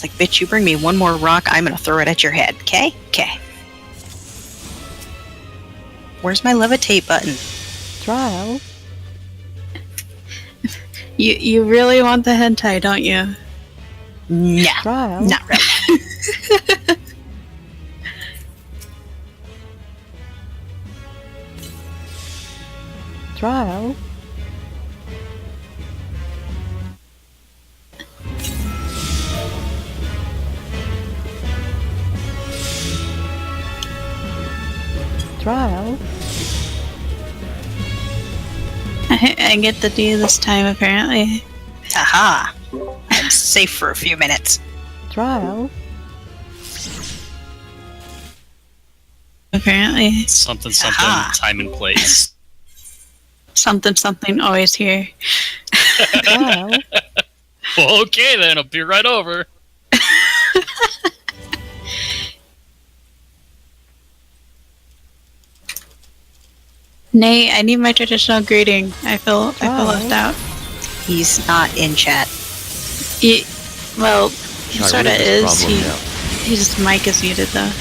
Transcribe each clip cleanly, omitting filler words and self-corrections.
It's like, bitch, you bring me one more rock, I'm gonna throw it at your head. Okay? Okay. Where's my levitate button? Trial. You really want the hentai, don't you? No. Trial. Not really. Trial. Trial. I get the D this time, apparently. Aha. I'm safe for a few minutes. Trial. Apparently. Something, Aha. time and place. Something, always here. Trial. Well, okay then, I'll be right over. Nay, I need my traditional greeting. I feel left out. He's not in chat. He sorta is. His mic is muted though.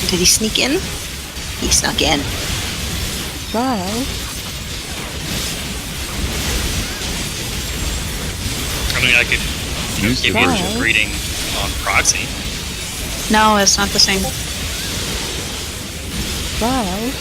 Did he sneak in? He snuck in. Trial. I mean, I could give you a greeting on proxy. No, it's not the same. Trial.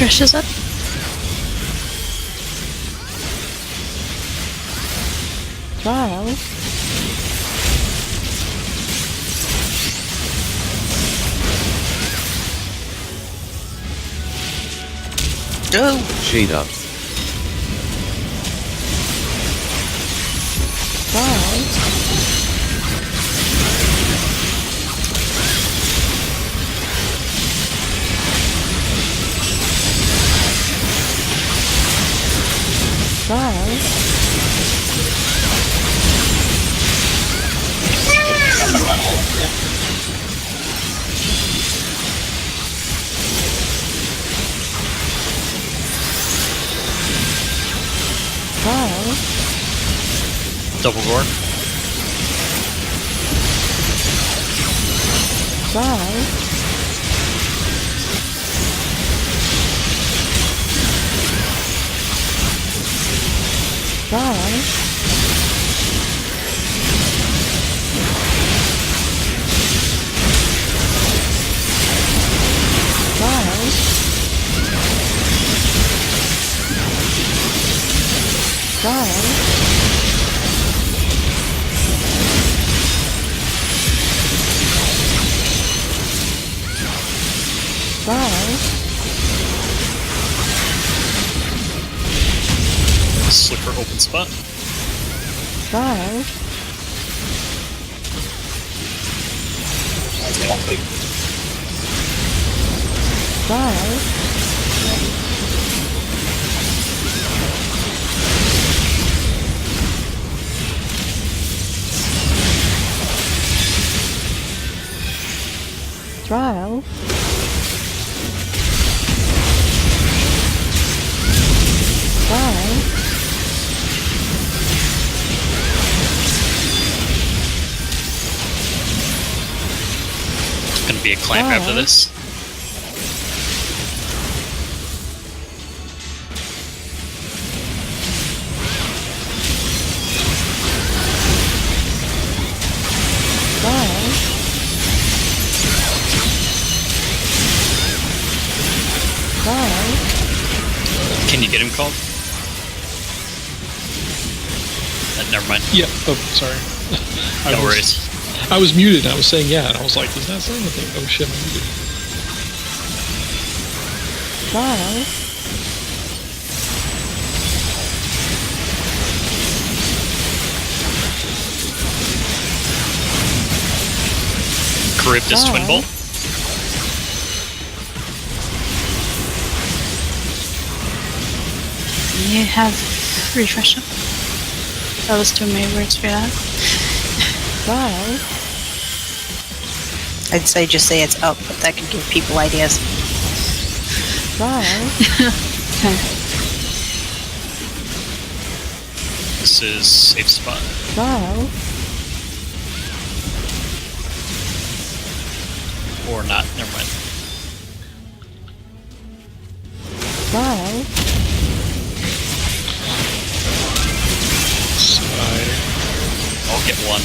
Refreshes up. Trial. Go. Shade up. Trial. Trial. Trial. Double gore. Trial. Trial. Trial. Trial. Trial. Look for open spot. Trial. Trial. Trial. Trial. clamp after this. Can you get him called? Never mind. Yeah. Oh, sorry. No worries. I was muted. And I was saying yeah, and I was like, he's not saying anything. Oh shit, I'm muted. Charybdis Twin Bolt. You have refresh up. That was too many words for that. I'd say just say it's up, but that could give people ideas. This is safe spot. Or not. Never mind. I'll get one.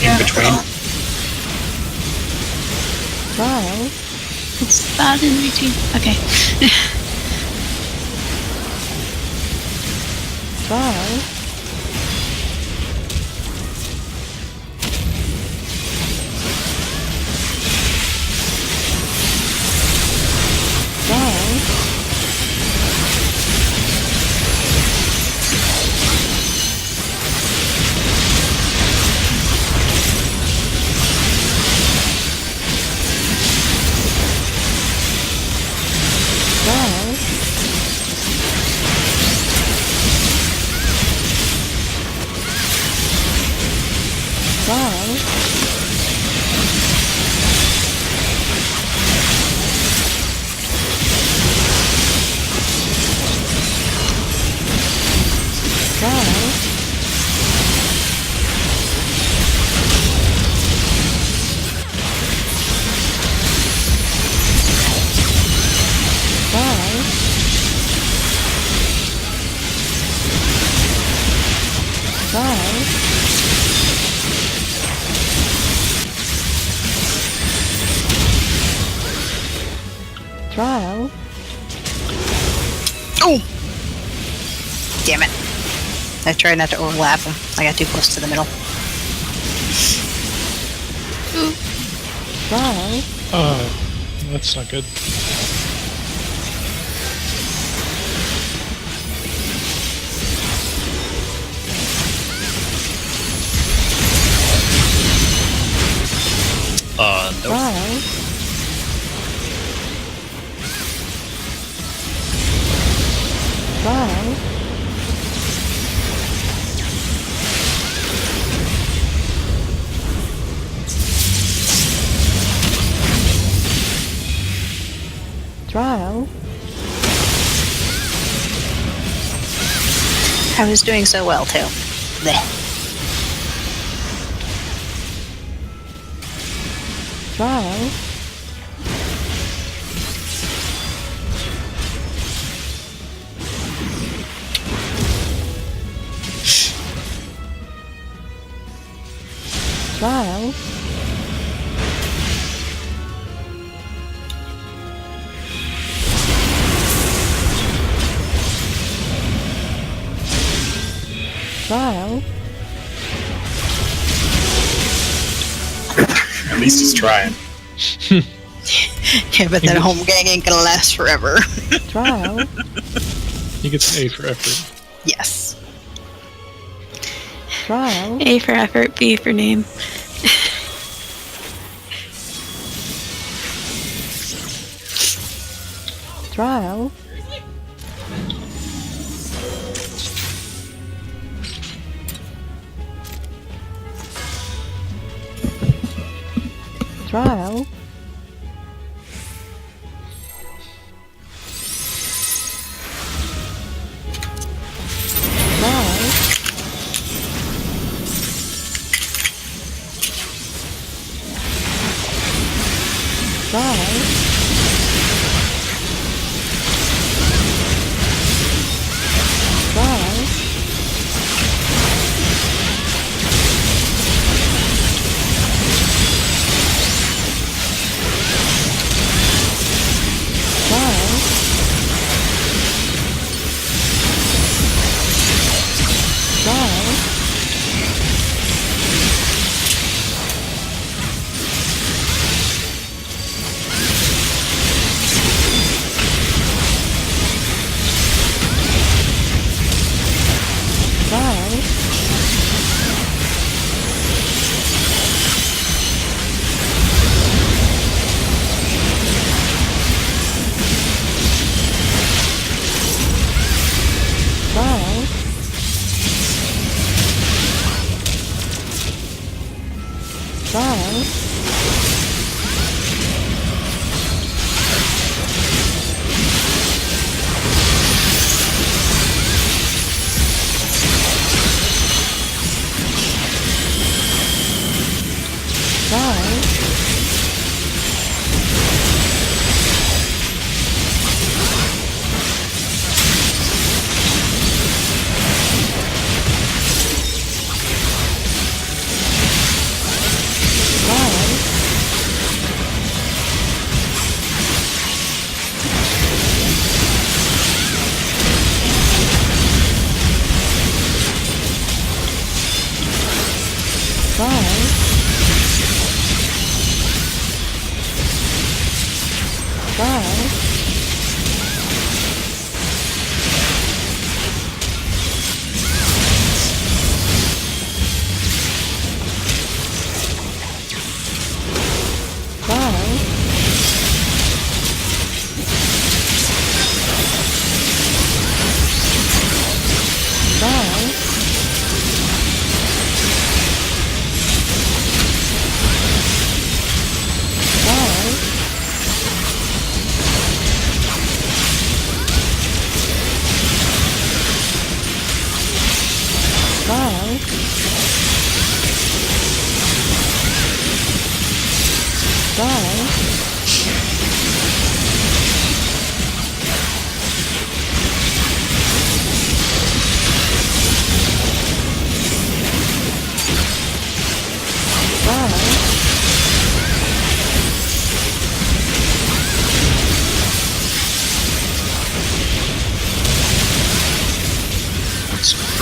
In between. It's that in between. Okay. Oh! Damn it. I tried not to overlap them. I got too close to the middle. That's not good. Nope. I was doing so well, too. Blech. At least he's trying. Yeah, but that home gang ain't gonna last forever. He gets an A for effort. Yes. Trial. A for effort, B for name. Trial. Trial.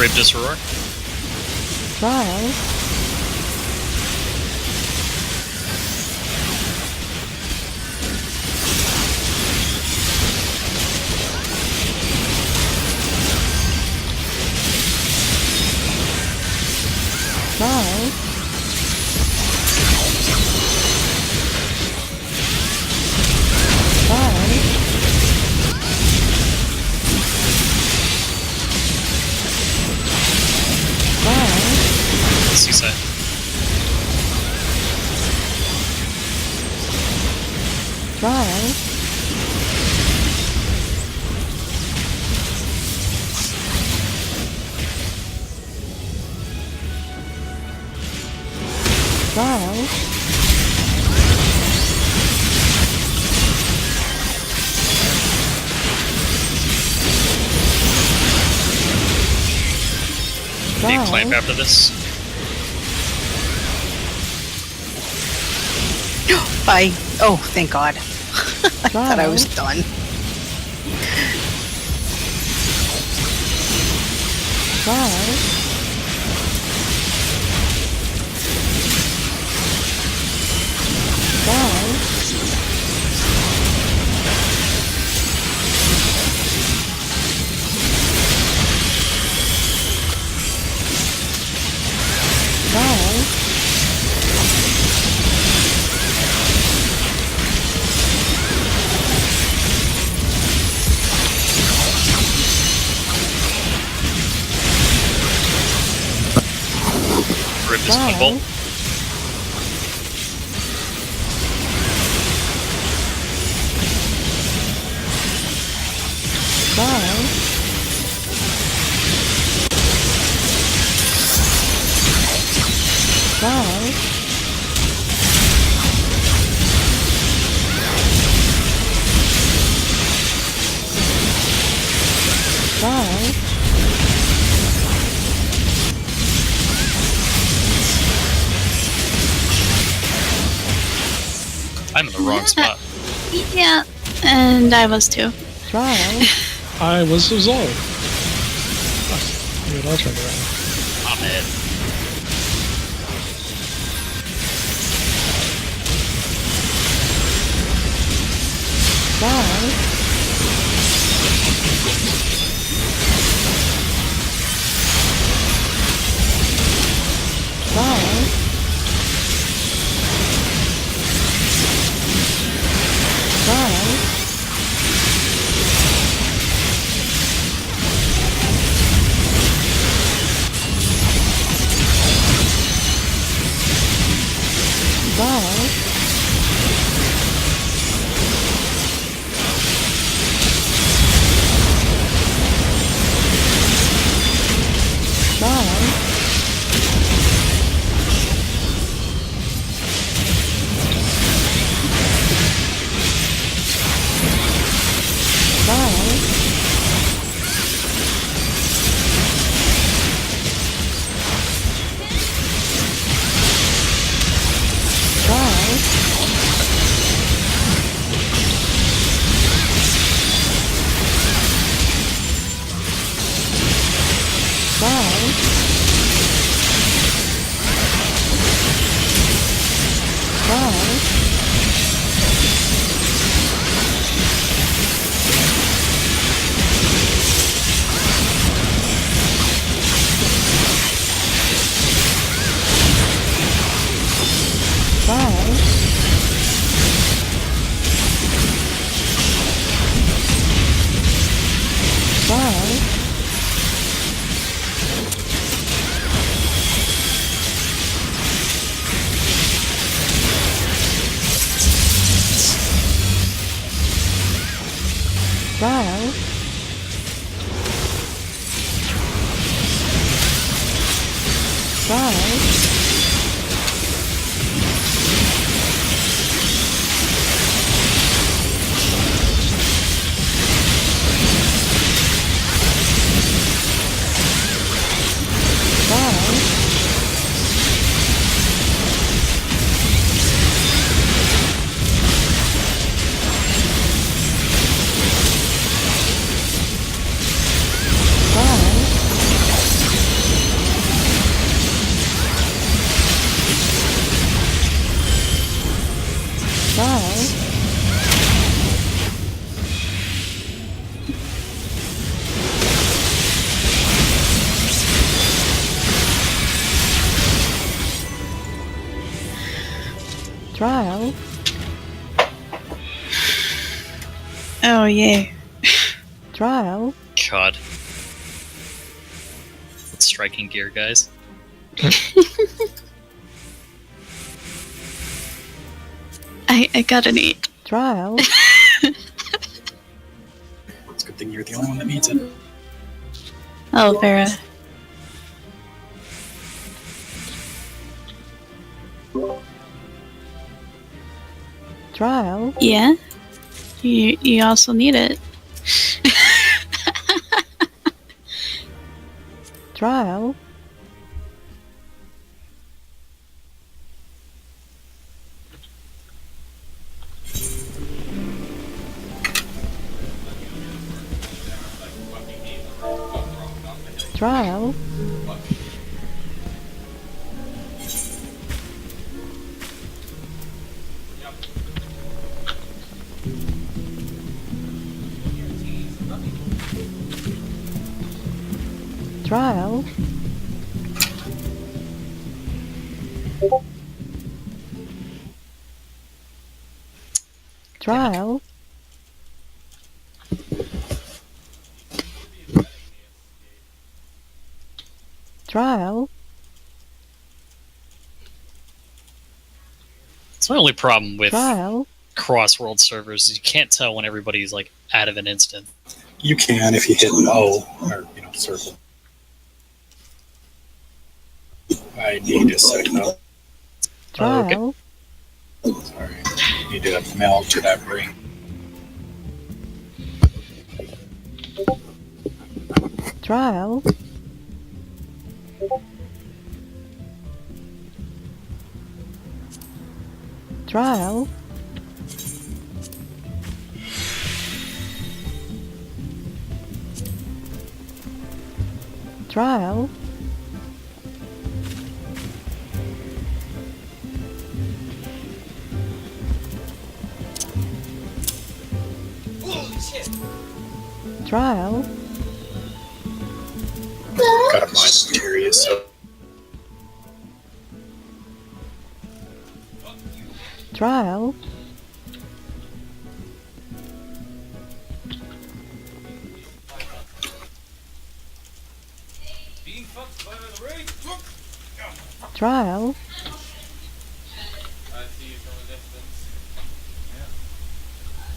Brave Disroar. Trial. Trial. Seaside. Trial. Trial. Need a clamp after this. Bye. Oh, thank God. I thought I was done. bolt. Trial. Trial. Trial. I'm in the wrong spot. Yeah, and I was too. Trial. I was resolved. It all turned around. I'm dead. Trial. Trial. Trial. Trial. Trial. Trial. Trial. Trial. Trial. Trial. Trial. Trial. Trial. Trial. Trial. Trial. Trial. Oh, yay. Trial. God. It's striking gear, guys. I got an 8. Trial. It's a good thing you're the only one that needs it. Oh, Vera. Trial. Yeah? You also need it. Trial. Trial. Trial. Trial. Trial. my only problem with Trial. cross-world servers is you can't tell when everybody's like out of an instant. You can if you hit O or circle. I need a second. Trial. Sorry, need to meld to that ring. Trial. Trial. Trial. Trial. Gotta mind materia, so Trial. Trial.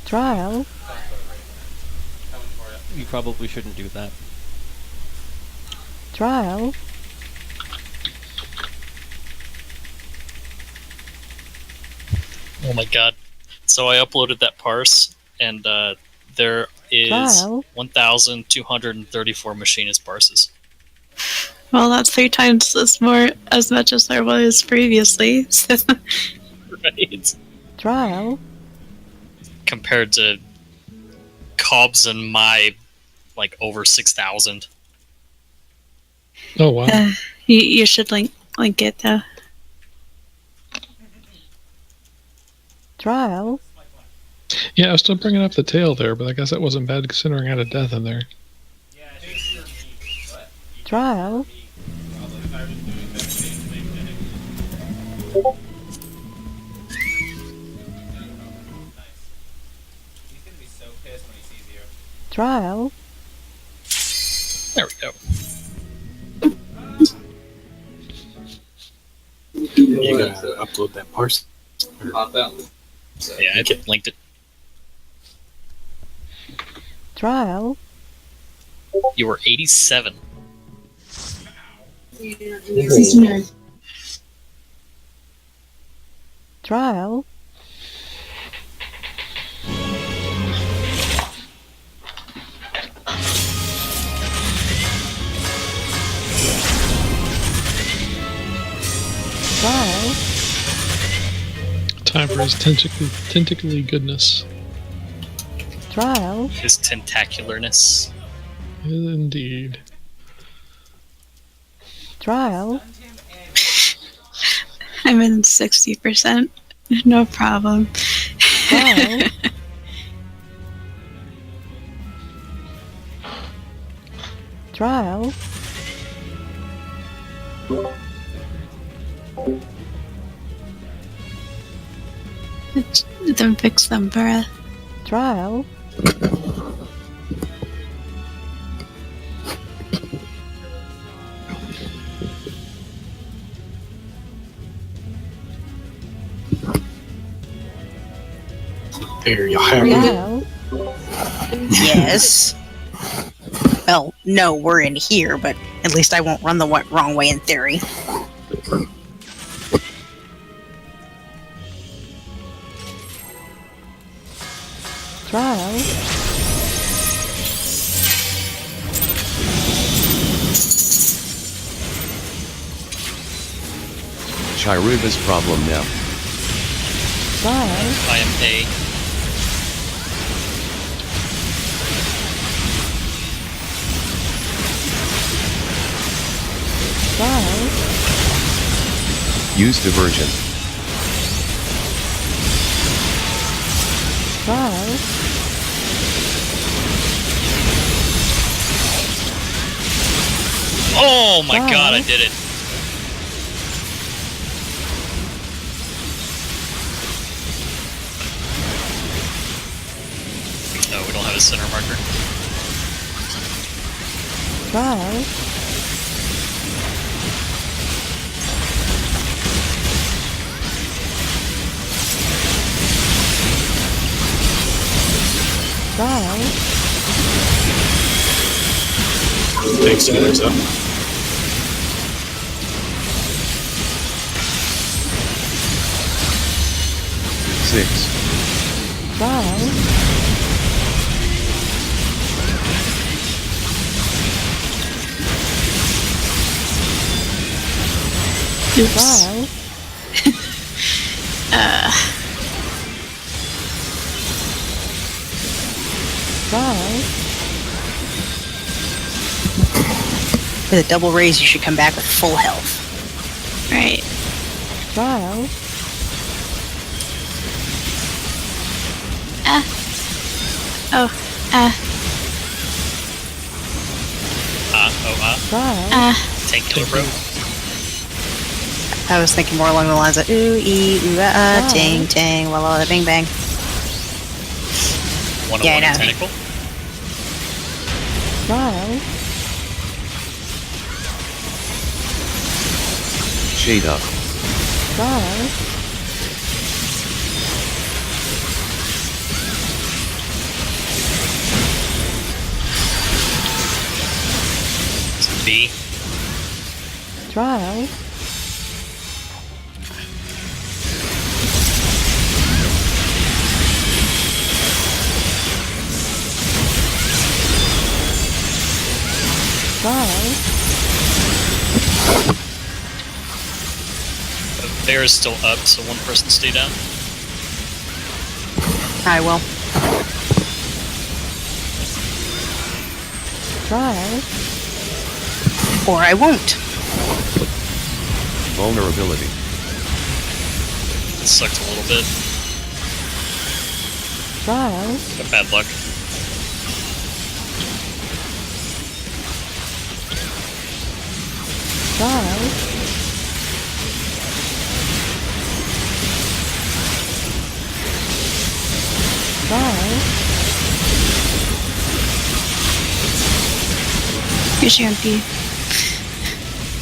Trial. You probably shouldn't do that. Trial. Oh my god. So I uploaded that parse, and there is Trial. 1,234 machinist parses. Well, that's 3 times as much as there was previously. So. Right? Trial. Compared to Cobb's and my, like, over 6,000. Oh wow. You should link it though. Trial. Yeah, I was still bringing up the tail there, but I guess that wasn't bad considering I had a death in there. Trial. Trial. There we go. you gotta upload that parse. Yeah, I linked it. Trial. You were 87. Trial. Trial. Time for his tentacly goodness. Trial. His tentacularness. Indeed. Trial. I'm in 60%. No problem. Trial. Trial. Then fix them, bruh. Trial. There you have it. Trial. Yes. Well, no, we're in here, but at least I won't run the wrong way in theory. Trial. Chiruba's problem now. Trial. I am A. Trial. Use diversion. Trial. Oh my Wow. god, I did it. No, we don't have a center marker. Trial. Trial. Takes two legs up. Six. Trial. Oops. Trial. Trial. With a double raise, you should come back with full health. Right. Trial. Oh. Trial. Tank killer, bro. I was thinking more along the lines of ooh, ee, ooh, ah, Wow. ting, ting, walla, bing, bang. 101 Yeah, I know. tentacle. Trial. Shade up. Trial. B. Trial. Trial. Bear is still up, so one person stay down. I will. Trial. Or I won't. Vulnerability. It sucked a little bit, Trial. but bad luck. Trial. Trial. Here's your MP.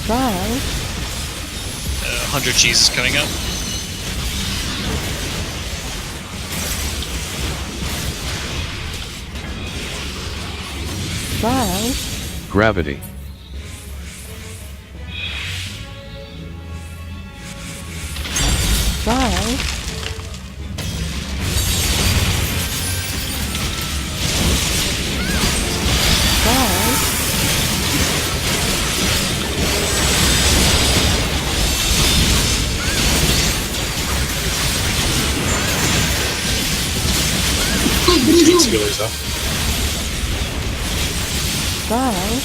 Trial. 100 G's is coming up. Trial. Gravity. Trial. Trial. Takes two legs up. Trial.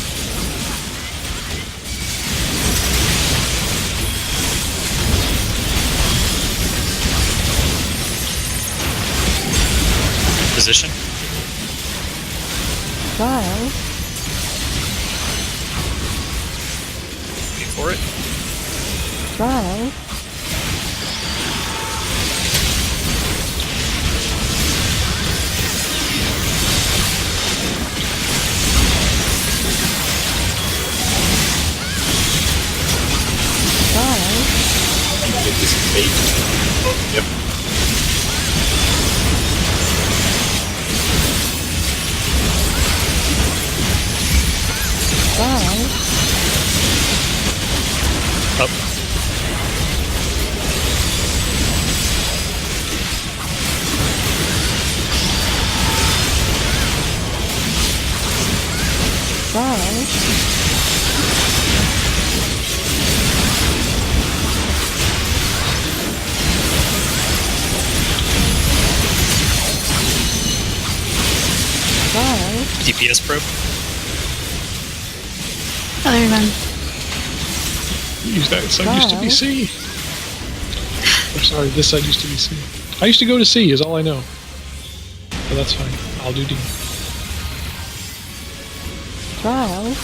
Position. Trial. Wait for it. Trial. Trial. Get this bait. Yep. Trial. Up. Trial. Trial. DPS probe. Other one. Use that side used to be C. Or sorry, this side used to be C. I used to go to C, is all I know. But that's fine. I'll do D. Trial.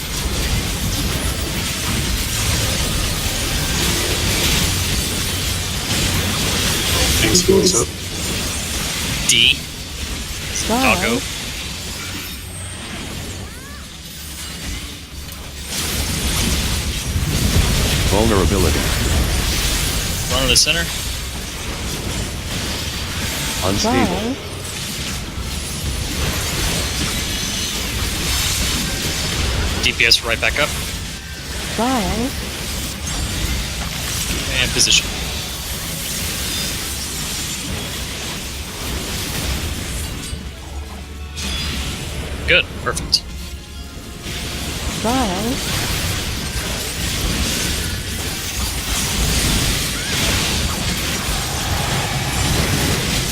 Takes two legs up. D. Trial. Doggo. Vulnerability. Run to the center. Unstable. Trial. DPS right back up. Trial. And position. Good. Perfect. Trial.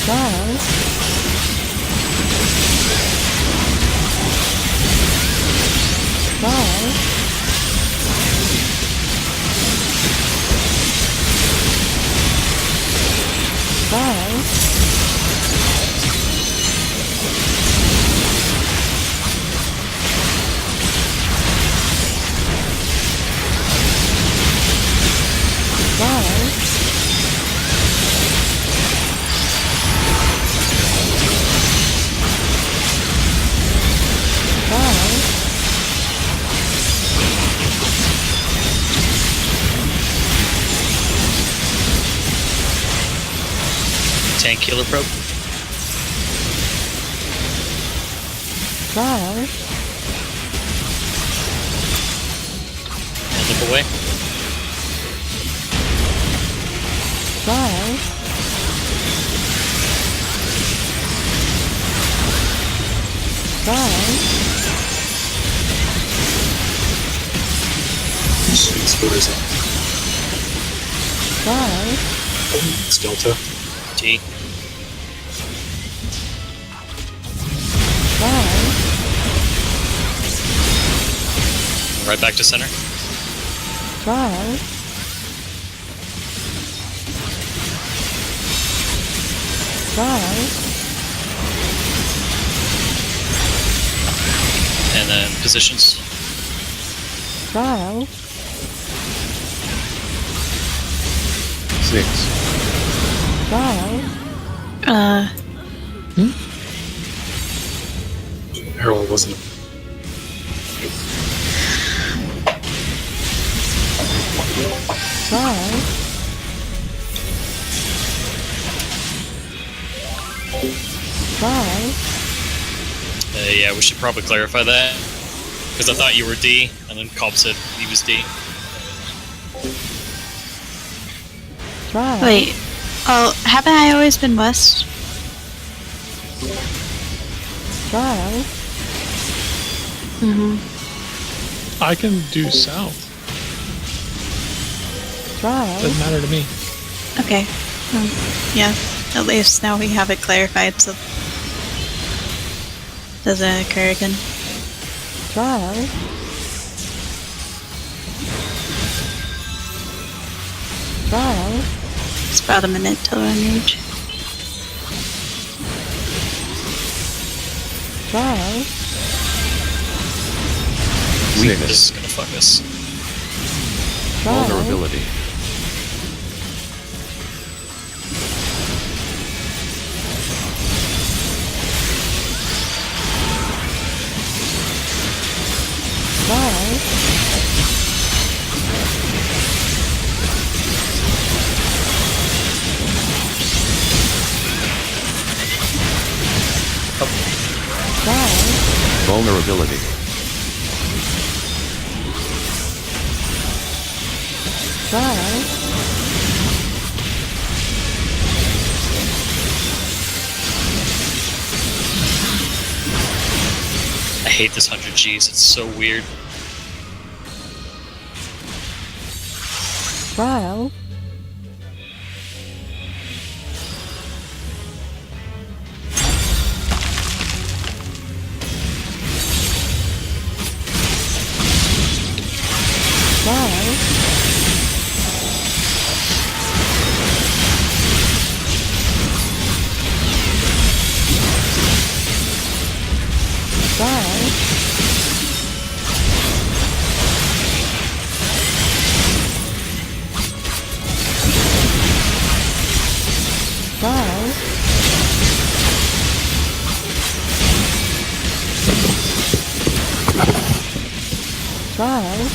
Trial. Trial. Trial. Trial. Trial. Tank healer probe. Trial. And limp away. Trial. Trial. Shoots, what is it? Trial. It's Delta. T. Trial. Right back to center. Trial. Trial. And then positions. Trial. 6, Trial. Harold wasn't. Trial. Trial. Yeah, we should probably clarify that. Because I thought you were D, and then Cobb said he was D. Trial. Wait. Oh, haven't I always been west? Trial. Mm-hmm. I can do south. Trial. Doesn't matter to me. Okay. Yeah. At least now we have it clarified, so doesn't occur again. Trial. Trial. It's about a minute till range. Trial. This weakness, is gonna fuck us. Trial. vulnerability, Trial. Trial. vulnerability, Trial. I hate this 100 Gs, it's so weird. Trial. Trial. Trial. Trial. Trial.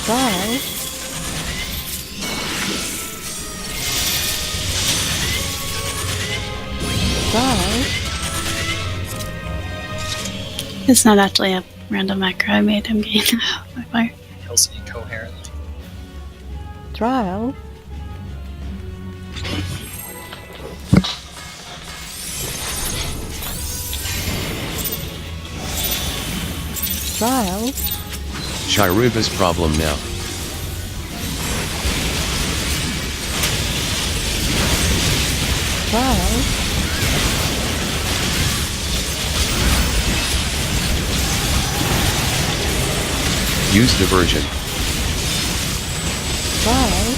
Trial. It's not actually a random macro. I made him gain my fire. Kills incoherently. Trial. Trial. Shiruba's problem now. Trial. Use diversion. Trial.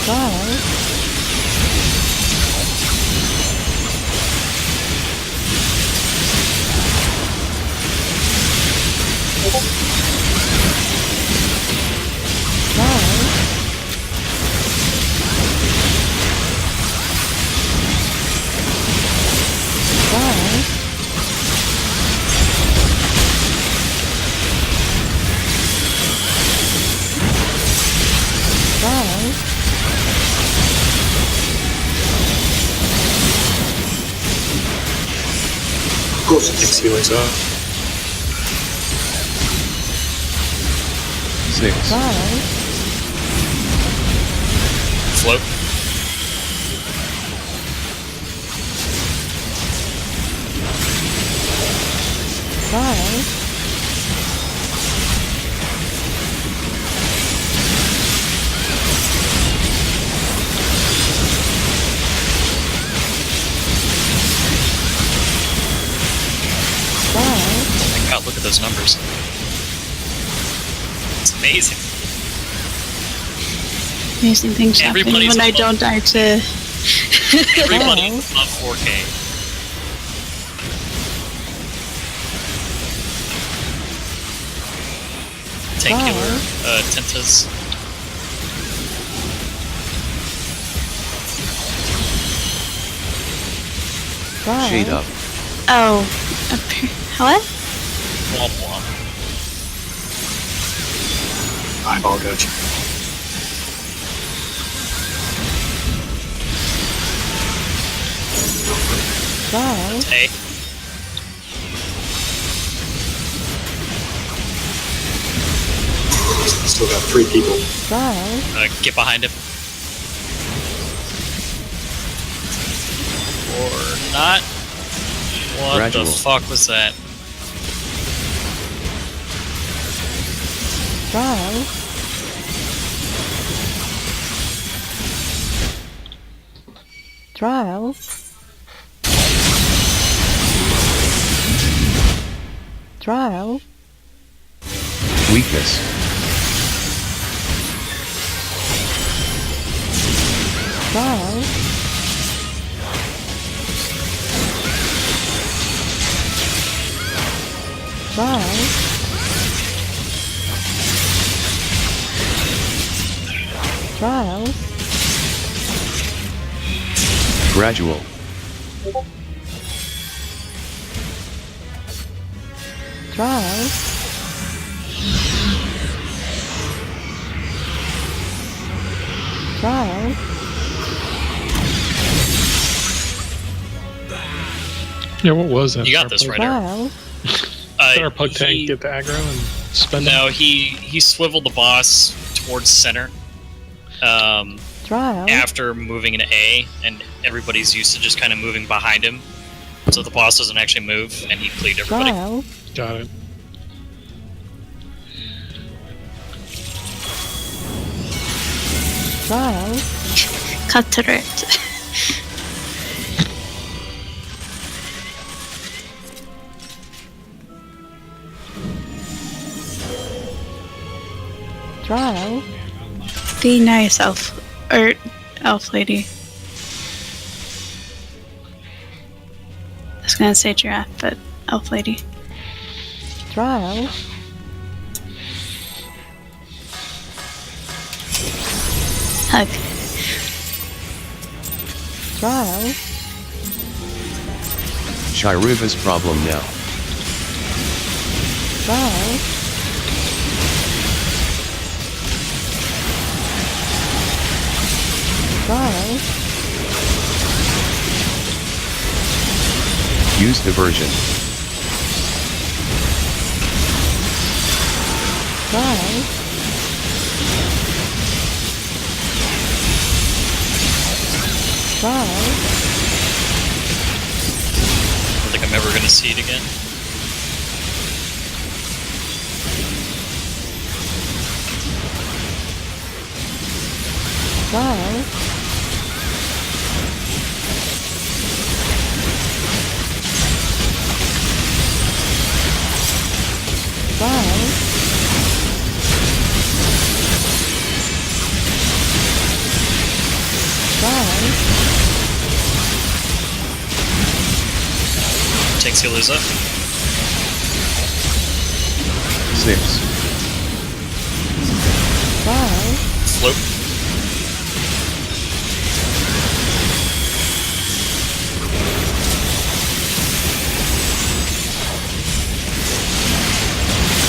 Trial. Trial. Trial. Trial. Ghost takes healings up. 6. Trial. Float. Trial. Trial. Oh my god, look at those numbers. It's amazing. Amazing things happen Everybody's when I above- don't die to. Everybody Wow. above 4K. Tankular, Tentas. Trial. Shade up. Oh, what? Womp womp. Eyeball gotcha. Trial. Hey. Still got 3 people. Trial. Get behind him. Or not. What Gradual. the fuck was that? Trial. Trial. Trial. Weakness. Trial. Trial. Trial. Gradual. Trial. Trial. Yeah, what was that? You got this, right, Eric? Trial. Did our pug tank get the aggro and spend it? No, he swiveled the boss towards center. Trial. After moving into A, and everybody's used to just kind of moving behind him, so the boss doesn't actually move, and he cleaved everybody. Trial. Got it. Trial. Cut to it. Trial. Be nice, elf. Or elf lady. I was gonna say giraffe, but elf lady. Trial. Hug. Trial. Shiruba's problem now. Trial. Trial. Use diversion. Drive. Drive. I don't think I'm ever gonna see it again. Drive. Drive. Drive. Tank sealers up. 6. Drive. Float.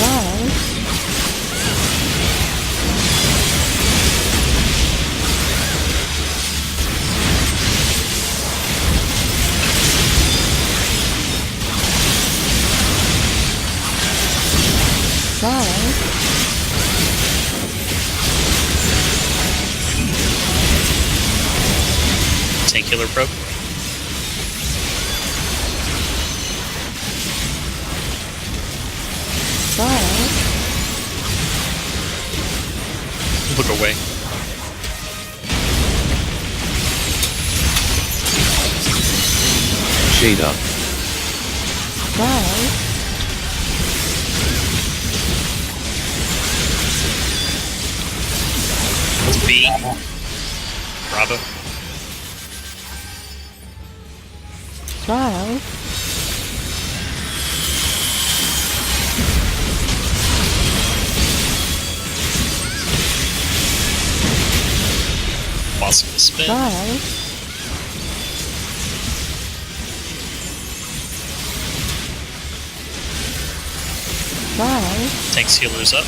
Drive. Drive. Tank healer probe. Drive. Look away. Shade up. Drive. It's B. Bravo. Drive. Possible spin. Drive. Drive. Tank sealers up.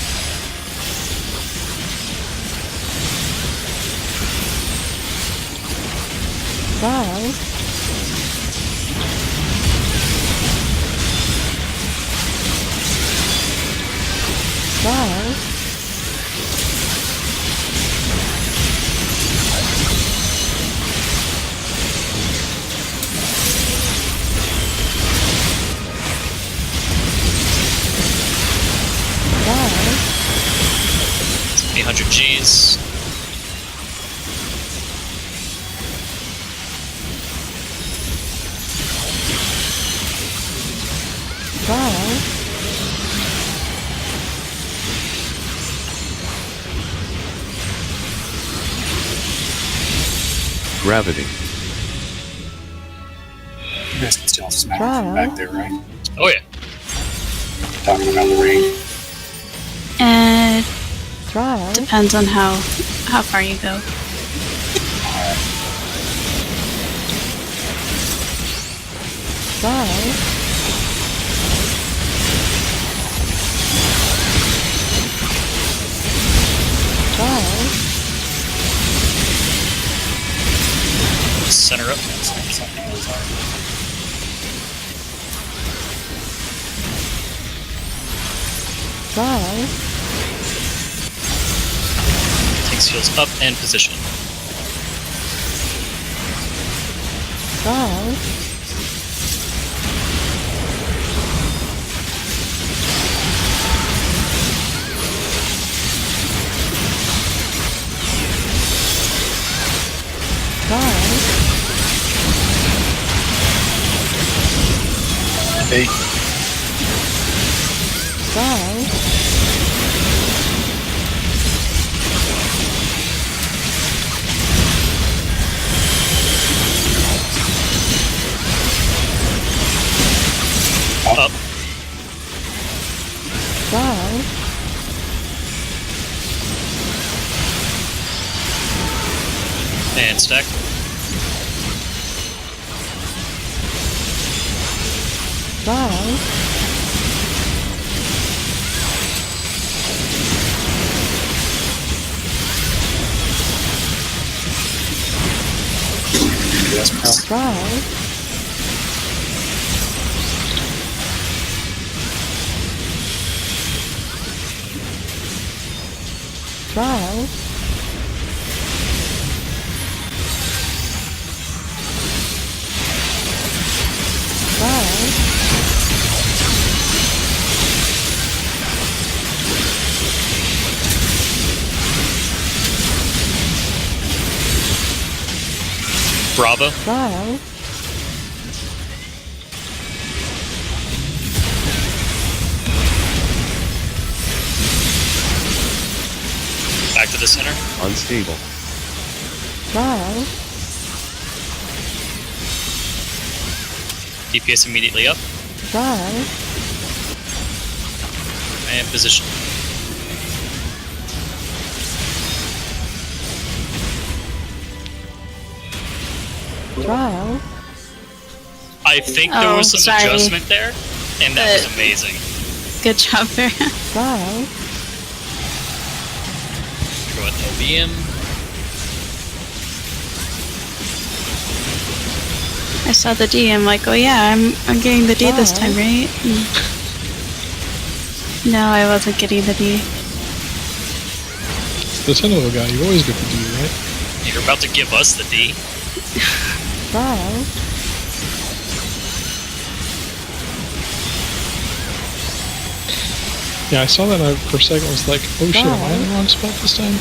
Drive. Drive. Drive. 800 Gs. Drive. Gravity. You guys can still smack from back there, right? Oh yeah. Talking about the rain. Drive. Depends on how far you go. Drive. Drive. Center up. Drive. Tank seals up and position. Drive. Drive. Hey, Drive. Up. Drive. And stack. Drive. yes, pal. Drive. Trial. Trial. Bravo. Trial. Back to the center. Unstable. Trial. DPS immediately up. Trial. And position. Trial. I think there Oh, was some sorry. adjustment there, and that was amazing. Good job there. Trial. Go at LBM. I saw the D. I'm like, oh yeah, I'm getting the D this Wow. time, right? No, I wasn't getting the D. The Sentinel guy, you always get the D, right? You're about to give us the D. Trial. Yeah, I saw that and for a second I was like, oh shit, am I in the wrong spot this time?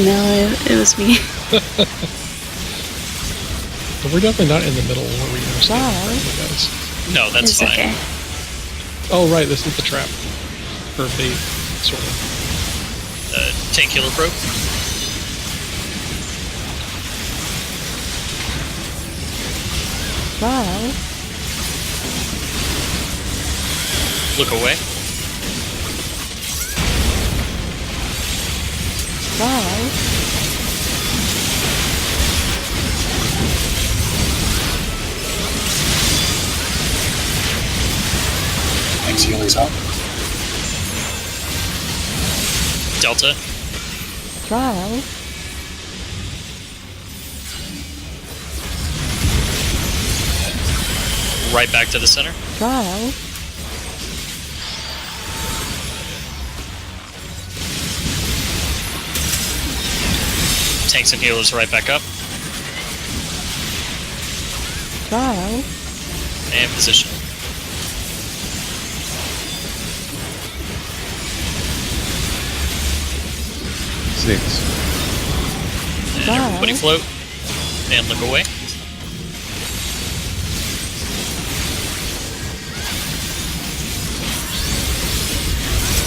No, it was me. But we're definitely not in the middle where we are Wow. standing, guys. No, that's It's fine. okay. Oh, right, this is the trap. Or bait, sort of. Tank killer probe. Trial. Look away. Trial. Thanks, healers up. Delta. Trial. Right back to the center. Trial. Tanks and healers right back up. Trial. And position. Six. And Wow. everybody float. And look away.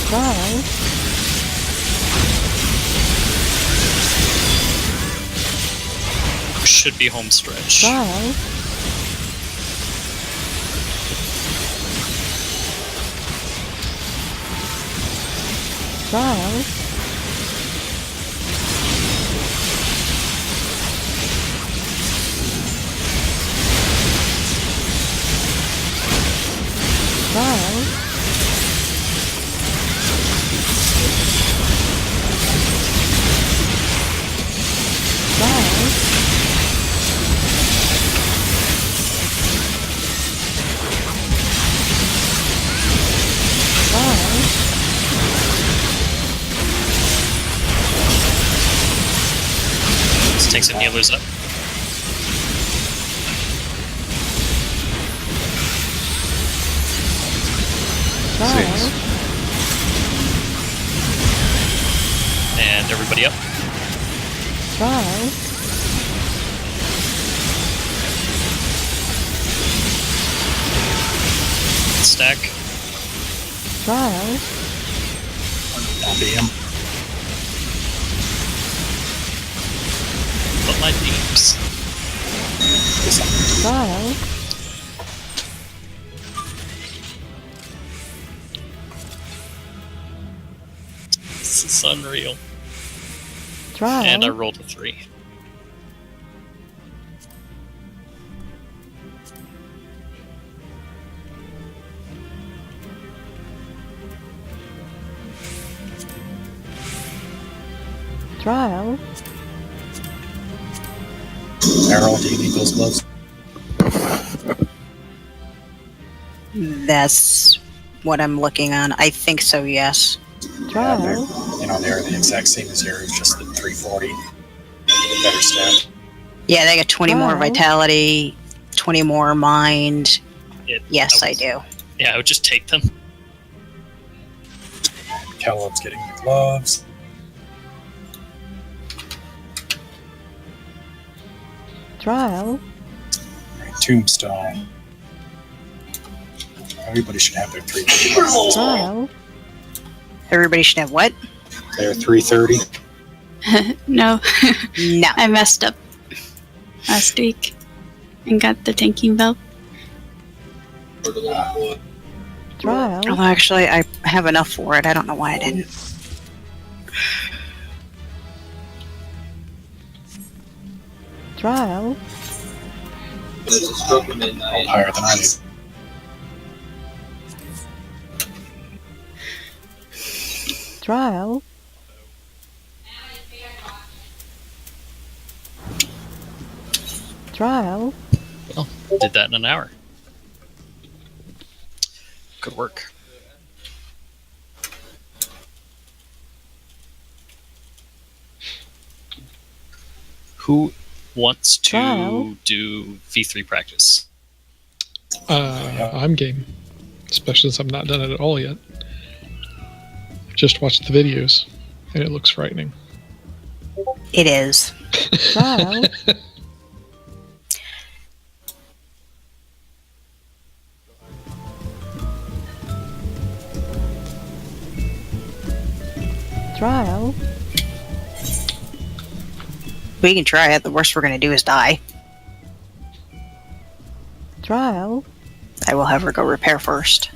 Trial. Should be home stretch. Trial. Trial. Trial. Trial. Trial. Let's take some healers up. Trial. And everybody up. Trial. Stack. Trial. LBM. But my deeps. Trial. This is unreal. Trial. And I rolled a 3. Trial. Errol, do you need those gloves? That's what I'm looking on. I think so, yes. Trial. they're the exact same as yours, just the 340. Better stat. Yeah, they got 20 more Wow. vitality, 20 more mind. It, Yes, I would- do. Yeah, I would just take them. Caleb's getting the gloves. Trial. Right, Tombstone. Everybody should have their 330. Trial. Everybody should have what? Their 330. No, No. I messed up last week and got the tanking belt. Trial. Well, actually, I have enough for it. I don't know why I didn't. Trial. All higher than I do. Trial. Trial. Well, did that in an hour. Good work. Who wants to Trial. do V3 practice? I'm game, especially since I've not done it at all yet. I've just watched the videos, and it looks frightening. It is. Trial. Trial. We can try it. The worst we're going to do is die. Trial. I will have her go repair first.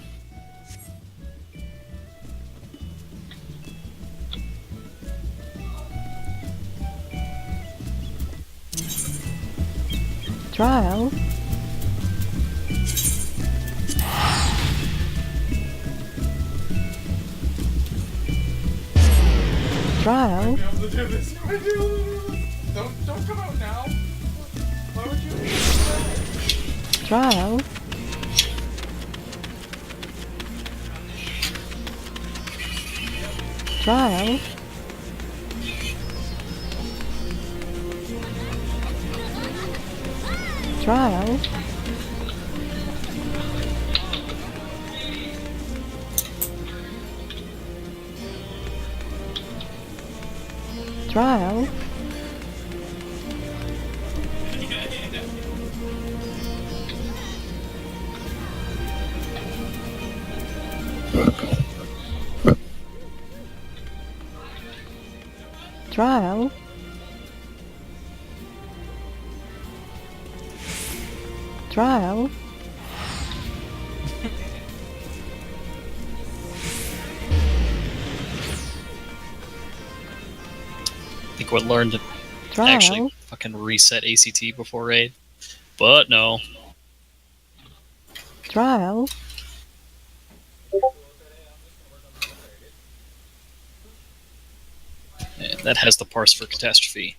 Trial. Trial. Don't come out now. Why would you? Trial. Trial. Trial. Trial. Trial. Trial. I think we learned to Trial. actually fucking reset ACT before raid. But no. Trial. And that has the parse for catastrophe.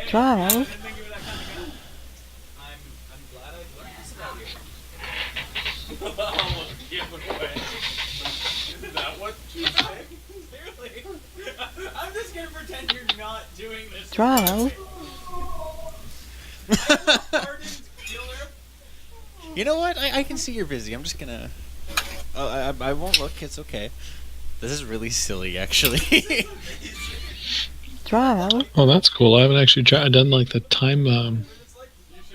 Trial. Is that what you say? Clearly. I'm just gonna pretend you're not doing this. Trial. You know what? I can see you're busy. I'm just gonna. I won't look. It's okay. This is really silly, actually. Trial. Oh, that's cool. I haven't actually done like the time,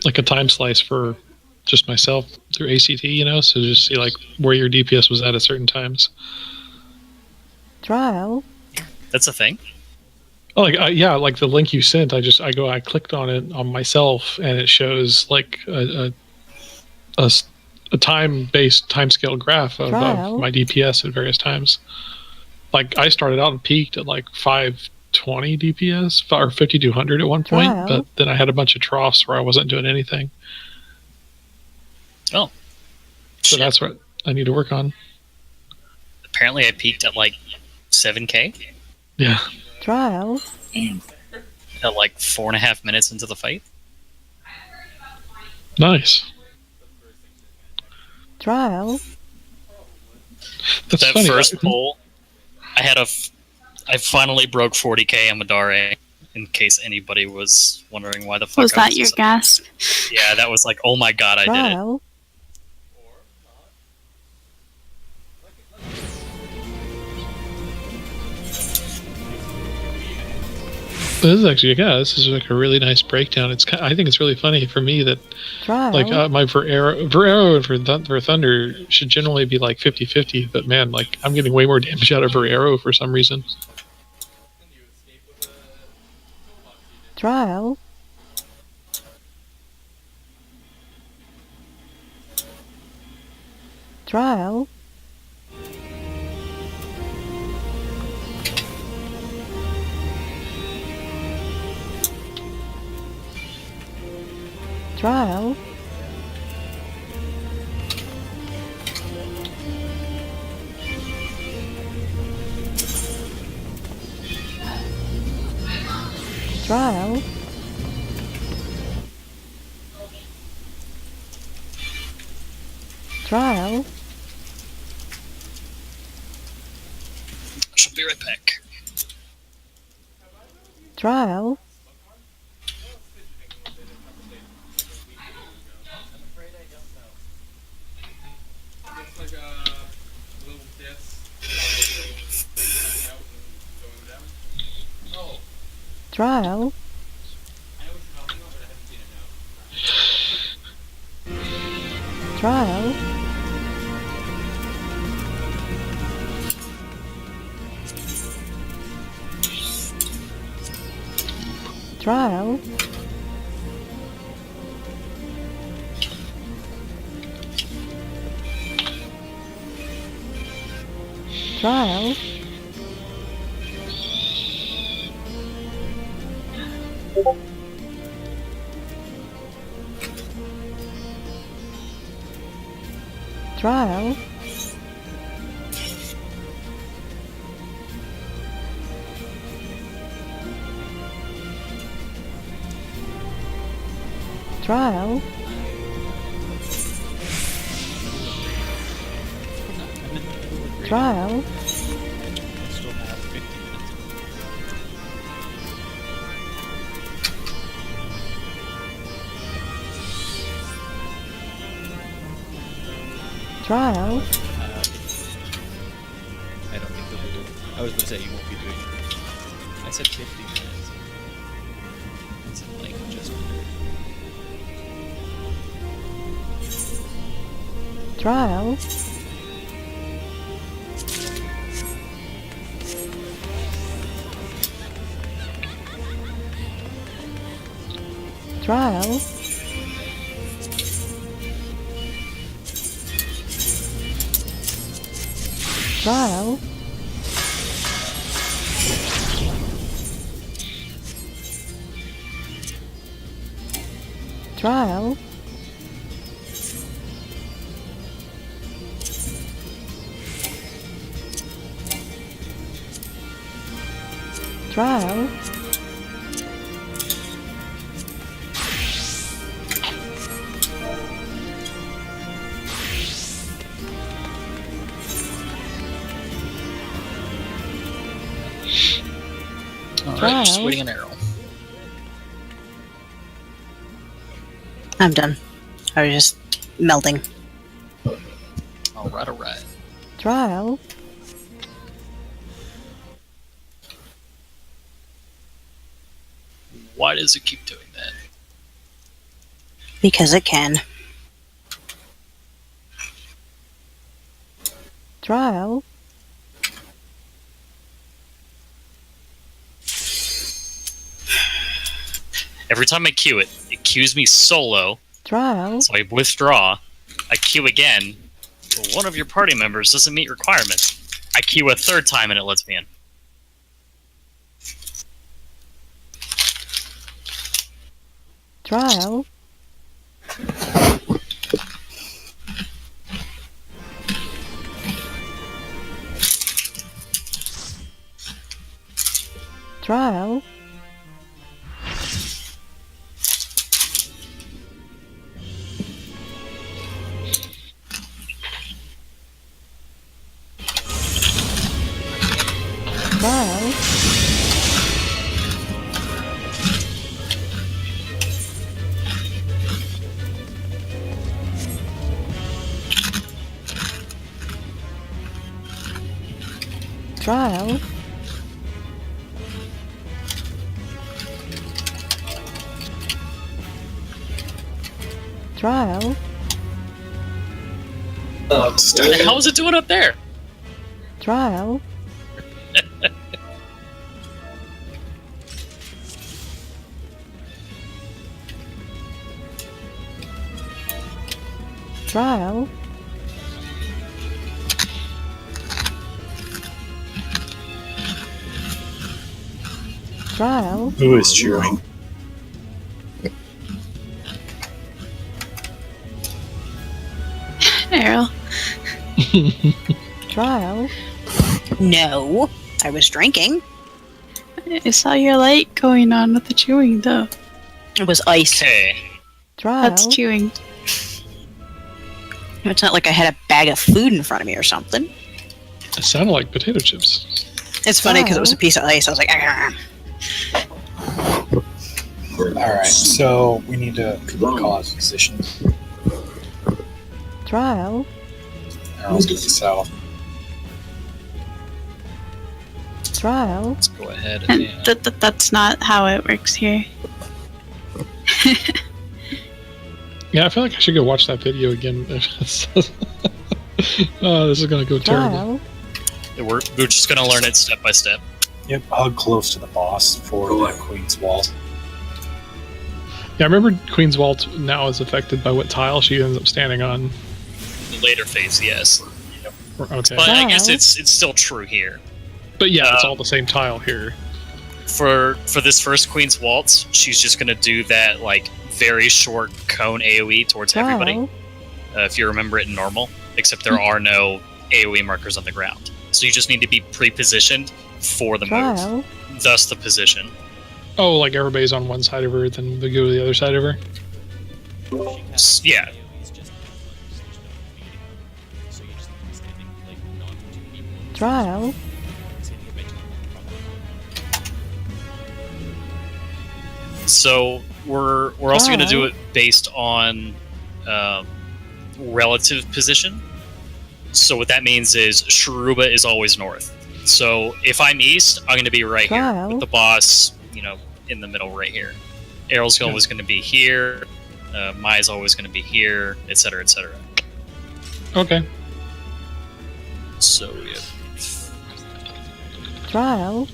like a time slice for just myself through ACT, you know, so just see like where your DPS was at certain times. Trial. That's a thing? Oh, like yeah, like the link you sent. I clicked on it on myself, and it shows like a time-based timescale graph of my DPS at various times. Like I started out and peaked at like 520 DPS or 5200 at one point, but then I had a bunch of troughs where I wasn't doing anything. Oh. So that's what I need to work on. Apparently I peaked at like 7k Yeah. Trial. at like 4.5 minutes into the fight. Nice. Trial. That's that funny. first poll, I finally broke 40k Amadare. In case anybody was wondering why the fuck Was I that your so- gasp? Yeah, that was like, oh my god, I did it. Trial. This is actually, yeah, this is like a really nice breakdown. I think it's really funny for me that Trial. like my Verero and for Thunder should generally be like 50-50, but man, like I'm getting way more damage out of Verero for some reason. Trial. Trial. Trial. Trial. Trial. I shall be right back. Trial. It's like little deaths out and going down. Oh, Trial. I know what you're talking about, but I haven't seen it now. Trial. Trial. Trial. Trial. Trial. Trial. I still have 50 minutes. Trial. I don't think they'll be doing. I was going to say you won't be doing it. I said 50 minutes. It's like just under. Trial. Trial. Trial. Trial. Trial. Alright, just Trial. waiting an arrow. I'm done. I was just melding. Alright. Trial. Why does it keep doing that? Because it can. Trial. Every time I queue it, it queues me solo, Trial. so I withdraw. I queue again. Well, one of your party members doesn't meet requirements. I queue a third time and it lets me in. Trial. Trial. Trial. Trial. Trial. What the hell is it doing up there? Trial. Trial. Trial. Who is cheering? Errol. Trial. No, I was drinking. I saw your light going on with the chewing, though. It was ice. Okay. Trial. That's chewing. It's not like I had a bag of food in front of me or something. It sounded like potato chips. It's funny because it was a piece of ice. I was like, "Ah." Alright, so we need to cause positions. Trial. Arrows to the south. Trial. Let's go ahead And and that's not how it works here. Yeah, I feel like I should go watch that video again. Oh, this is gonna go terrible. Trial. we're just gonna learn it step by step. Yep, hug close to the boss for the Queen's Wall. Yeah, I remember Queen's Vault now is affected by what tile she ends up standing on. The later phase, yes. Okay. But I guess Wow. it's still true here. But yeah, it's all the same tile here. For this first Queen's Waltz, she's just gonna do that like very short cone AoE towards everybody. Trial. If you remember it in normal, except there are no AoE markers on the ground. So you just need to be pre-positioned for the Trial. move. Thus the position. Oh, like everybody's on one side of her, then they go to the other side of her? Yeah. Trial. So we're also going to do Wow. it based on relative position. So what that means is Sharuba is always north. So if I'm east, I'm going to be right here Trial. with the boss, in the middle right here. Errol's always going to be here. Mai's always going to be here, etc., etc. Okay. So yeah. Trial.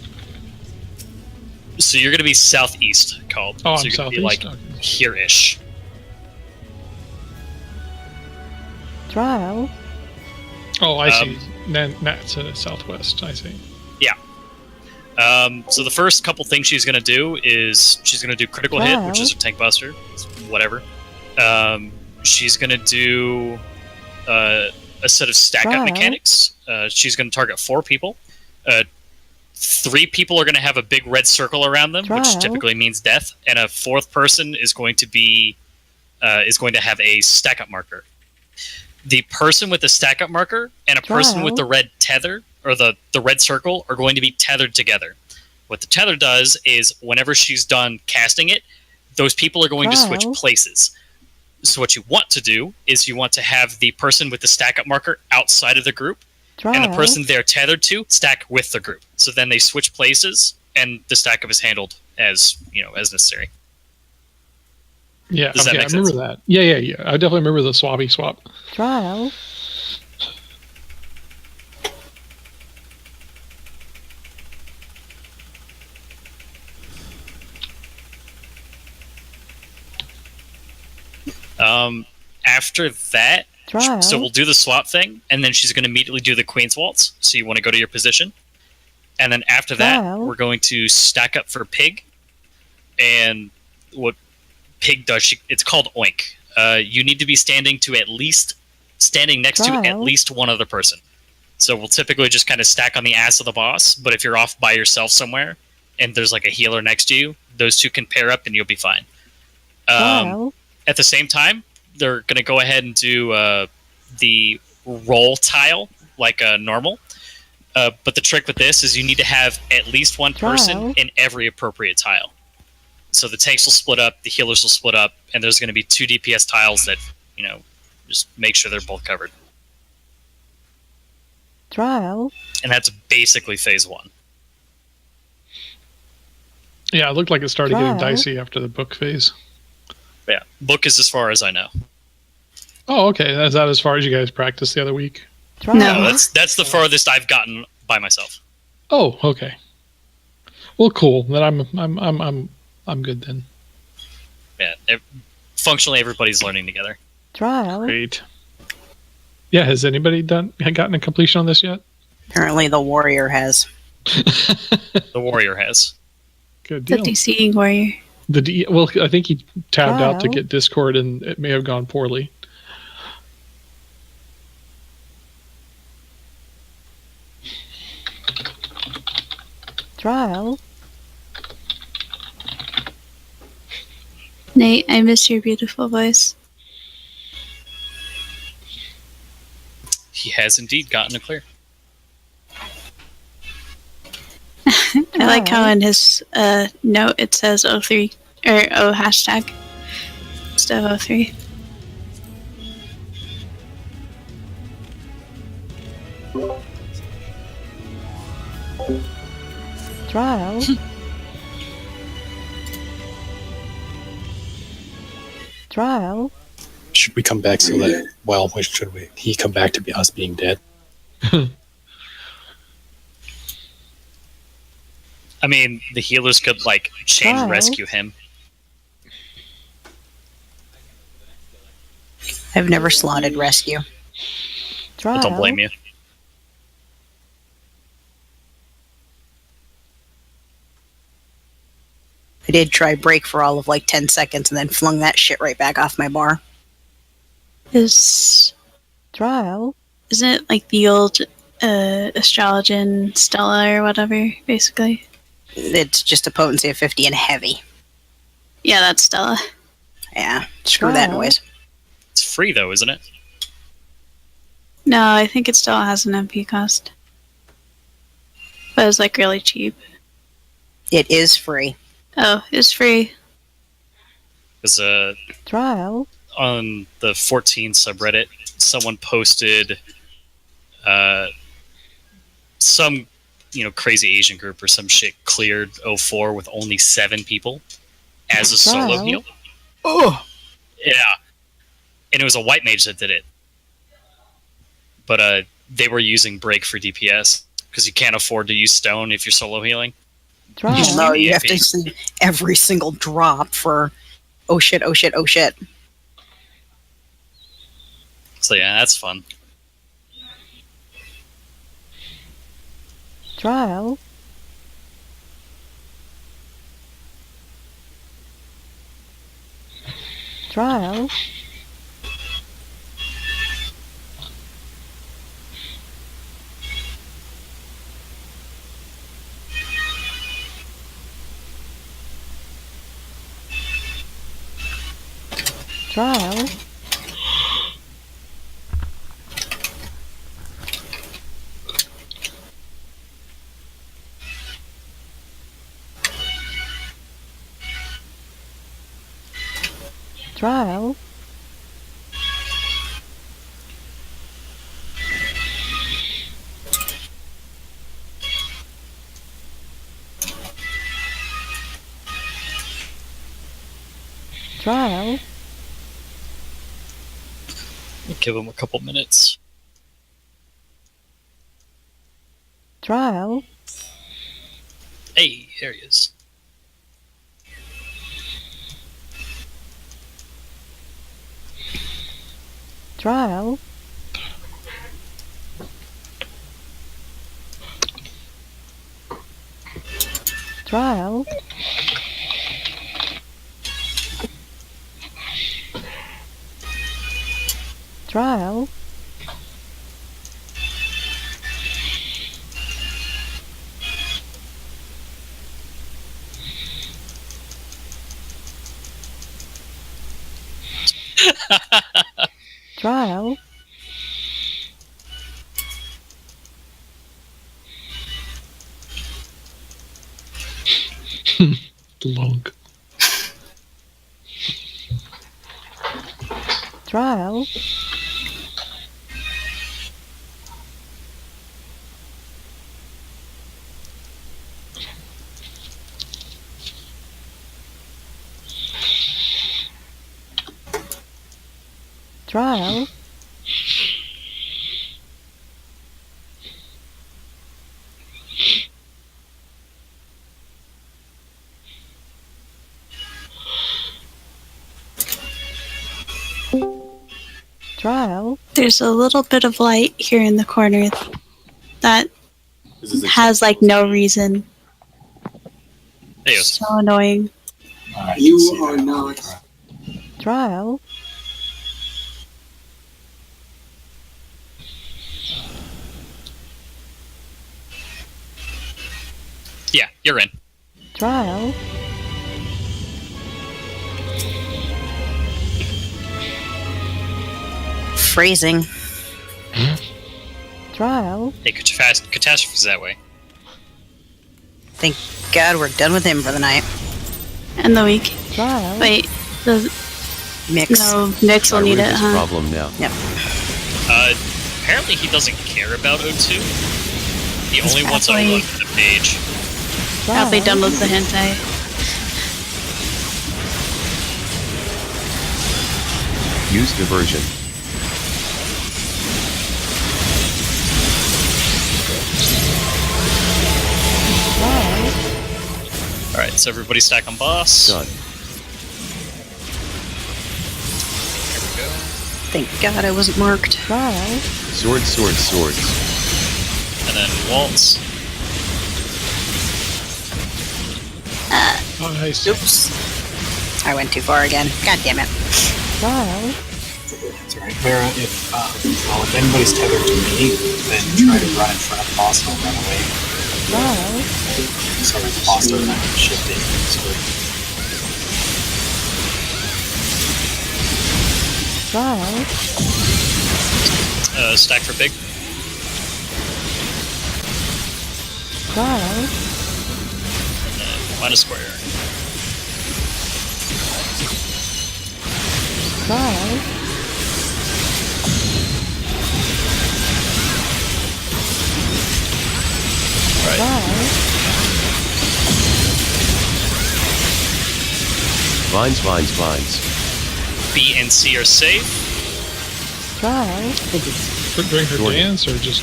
So you're going to be southeast, called. Oh, so I'm you're gonna be southeast. like Okay. here-ish. Trial. Oh, I see. Nat's southwest. I see. So the first couple things she's going to do is she's going to do critical hit, which is a tank buster, whatever. She's going to do a set of stack up Trial. mechanics. She's going to target 4 people. 3 people are going to have a big red circle around them, which Trial. typically means death, and a 4th person is going to be have a stack up marker. The person with the stack up marker and a person with the Trial. red tether or the red circle are going to be tethered together. What the tether does is whenever she's done casting it, those people are going to switch Trial. places. So what you want to do is you want to have the person with the stack up marker outside of the group Trial. and the person they're tethered to stack with the group. So then they switch places and the stack up is handled as necessary. Yeah, Does that okay, make I remember sense? that. Yeah. I definitely remember the swabby swap. Trial. After that, Trial. so we'll do the swap thing, and then she's going to immediately do the Queen's Waltz. So you want to go to your position. And then after that, Trial. we're going to stack up for Pig. And what Pig does, it's called Oink. You need to be standing next to at Trial. least one other person. So we'll typically just kind of stack on the ass of the boss, but if you're off by yourself somewhere, and there's like a healer next to you, those two can pair up and you'll be fine. Trial. At the same time, they're going to go ahead and do the roll tile like normal. But the trick with this is you need to have at least one person Trial. in every appropriate tile. So the tanks will split up, the healers will split up, and there's going to be 2 DPS tiles that, just make sure they're both covered. Trial. And that's basically phase 1. Yeah, it looked like it started getting Trial. dicey after the book phase. Yeah, book is as far as I know. Oh, okay. Is that as far as you guys practiced the other week? Trial. No, that's the farthest I've gotten by myself. Oh, okay. Well, cool. Then I'm good then. Yeah, functionally everybody's learning together. Trial. Great. Yeah, has anybody gotten a completion on this yet? Apparently, the warrior has. The warrior has. Good The deal. DCing warrior. Well, I think he tabbed out to Trial. get Discord, and it may have gone poorly. Trial. Nate, I miss your beautiful voice. He has indeed gotten a clear. I like how in his note it says 03 or O hashtag instead of 03. Trial. Trial. Should we come back so that, well, should we? He come back to be us being dead? I mean, the healers could, chain Trial. rescue him. I've never slotted rescue. Trial. I don't blame you. I did try break for all of 10 seconds and then flung that shit right back off my bar. Isn't Trial. it like the old Astrologian Stella or whatever, basically? It's just a potency of 50 and heavy. Yeah, that's Stella. Yeah, screw that Wow. noise. It's free, though, isn't it? No, I think it still has an MP cost. But it's really cheap. It is free. Oh, it's free. Because Trial. on the 14 subreddit, someone posted some crazy Asian group or some shit cleared 04 with only 7 people as a solo Wow. heal. Oh, Yeah, and it was a white mage that did it, but they were using break for DPS because you can't afford to use stone if you're solo healing. Trial. no, you have to see every single drop for oh shit, oh shit, oh shit. So yeah, that's fun. Trial. Trial. Trial. Trial. Trial. Give him a couple minutes. Trial. Hey, there he is. Trial. Trial. Trial. Trial. Lunk. Trial. Trial. Trial. There's a little bit of light here in the corner that has like no reason. There you go. So annoying. You are not. Trial. Yeah, you're in. Trial. Freezing. Trial. Hey, catastrophes that way. Thank God we're done with him for the night. And the week. Trial. Wait, the Mix. no Nix will I need read it, this huh? problem now. Yep. Apparently he doesn't care about O2. He only wants Probably- O1 for the page. Probably downloads the hentai. Use diversion. Alright, so everybody stack on boss. Done. Here we go. Thank God I wasn't marked. Trial. Swords, swords, swords. And then waltz. Oh, nice. Oops. I went too far again. God damn it. Trial. That's alright. Vera, if anybody's tethered to me, then try to run in front of the boss and run away. Trial. So the boss doesn't have to shift in. Trial. Stack for big. Trial. And then find a square. Trial. Alright. Trial. Vines, vines, vines. B and C are safe. Trial. During her Jordan. dance or just...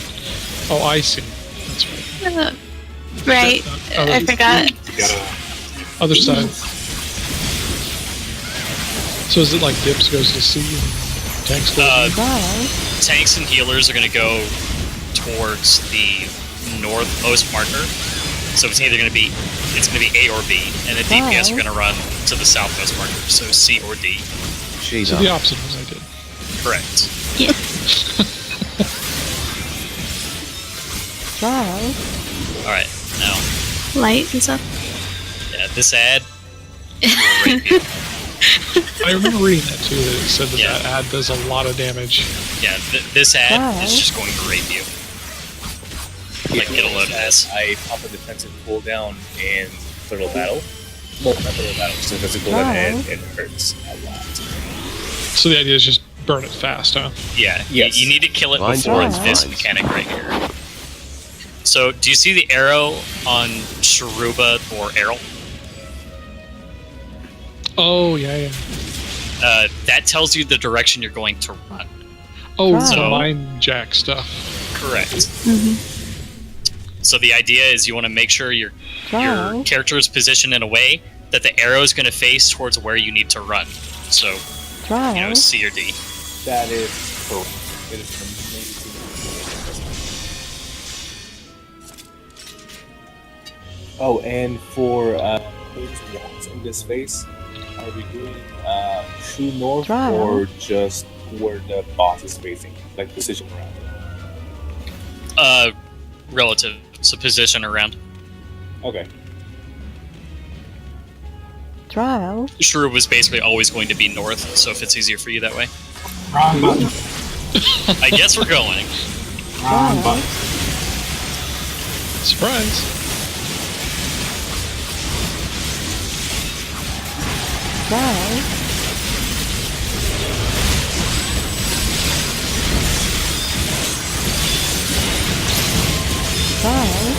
Oh, I see. That's right. Right, I forgot. You gotta. Other side. So is it like dips goes to C and tanks go to B? Trial. Tanks and healers are going to go towards the northmost marker. So it's either going to be A or B, and the DPS are going to run to the southmost marker, so C or D. Shade So up. the opposite was I did. Correct. Yeah. Trial. Alright, now, Light and stuff. yeah, this ad will rape you. I remember reading that too, that it said that Yeah. that ad does a lot of damage. Yeah, this ad Wow. is just going to rape you. Like, it'll load ass. I pop a defensive cooldown in Thorough Battle. Well, not Thorough Battle, just defensive cooldown, and it hurts a lot. So the idea is just burn it fast, huh? Yeah, Yes. you need to kill it Vines, before vines, this vines. mechanic right here. So, do you see the arrow on Sharuba or Errol? Oh, yeah. That tells you the direction you're going to run. Oh, So- the mine jack stuff. Correct. Mm-hmm. So the idea is you want to make sure your Trial. character is positioned in a way that the arrow is going to face towards where you need to run. So, Trial. C or D. That is cool. It is amazing. Oh, and for walls in this phase, are we doing true north Trial. or just where the boss is facing, like position around? Relative. So position around. Okay. Trial. Shrew was basically always going to be north, so if it's easier for you that way. Wrong button. I guess we're going. Wrong button. Surprise. Trial. Trial.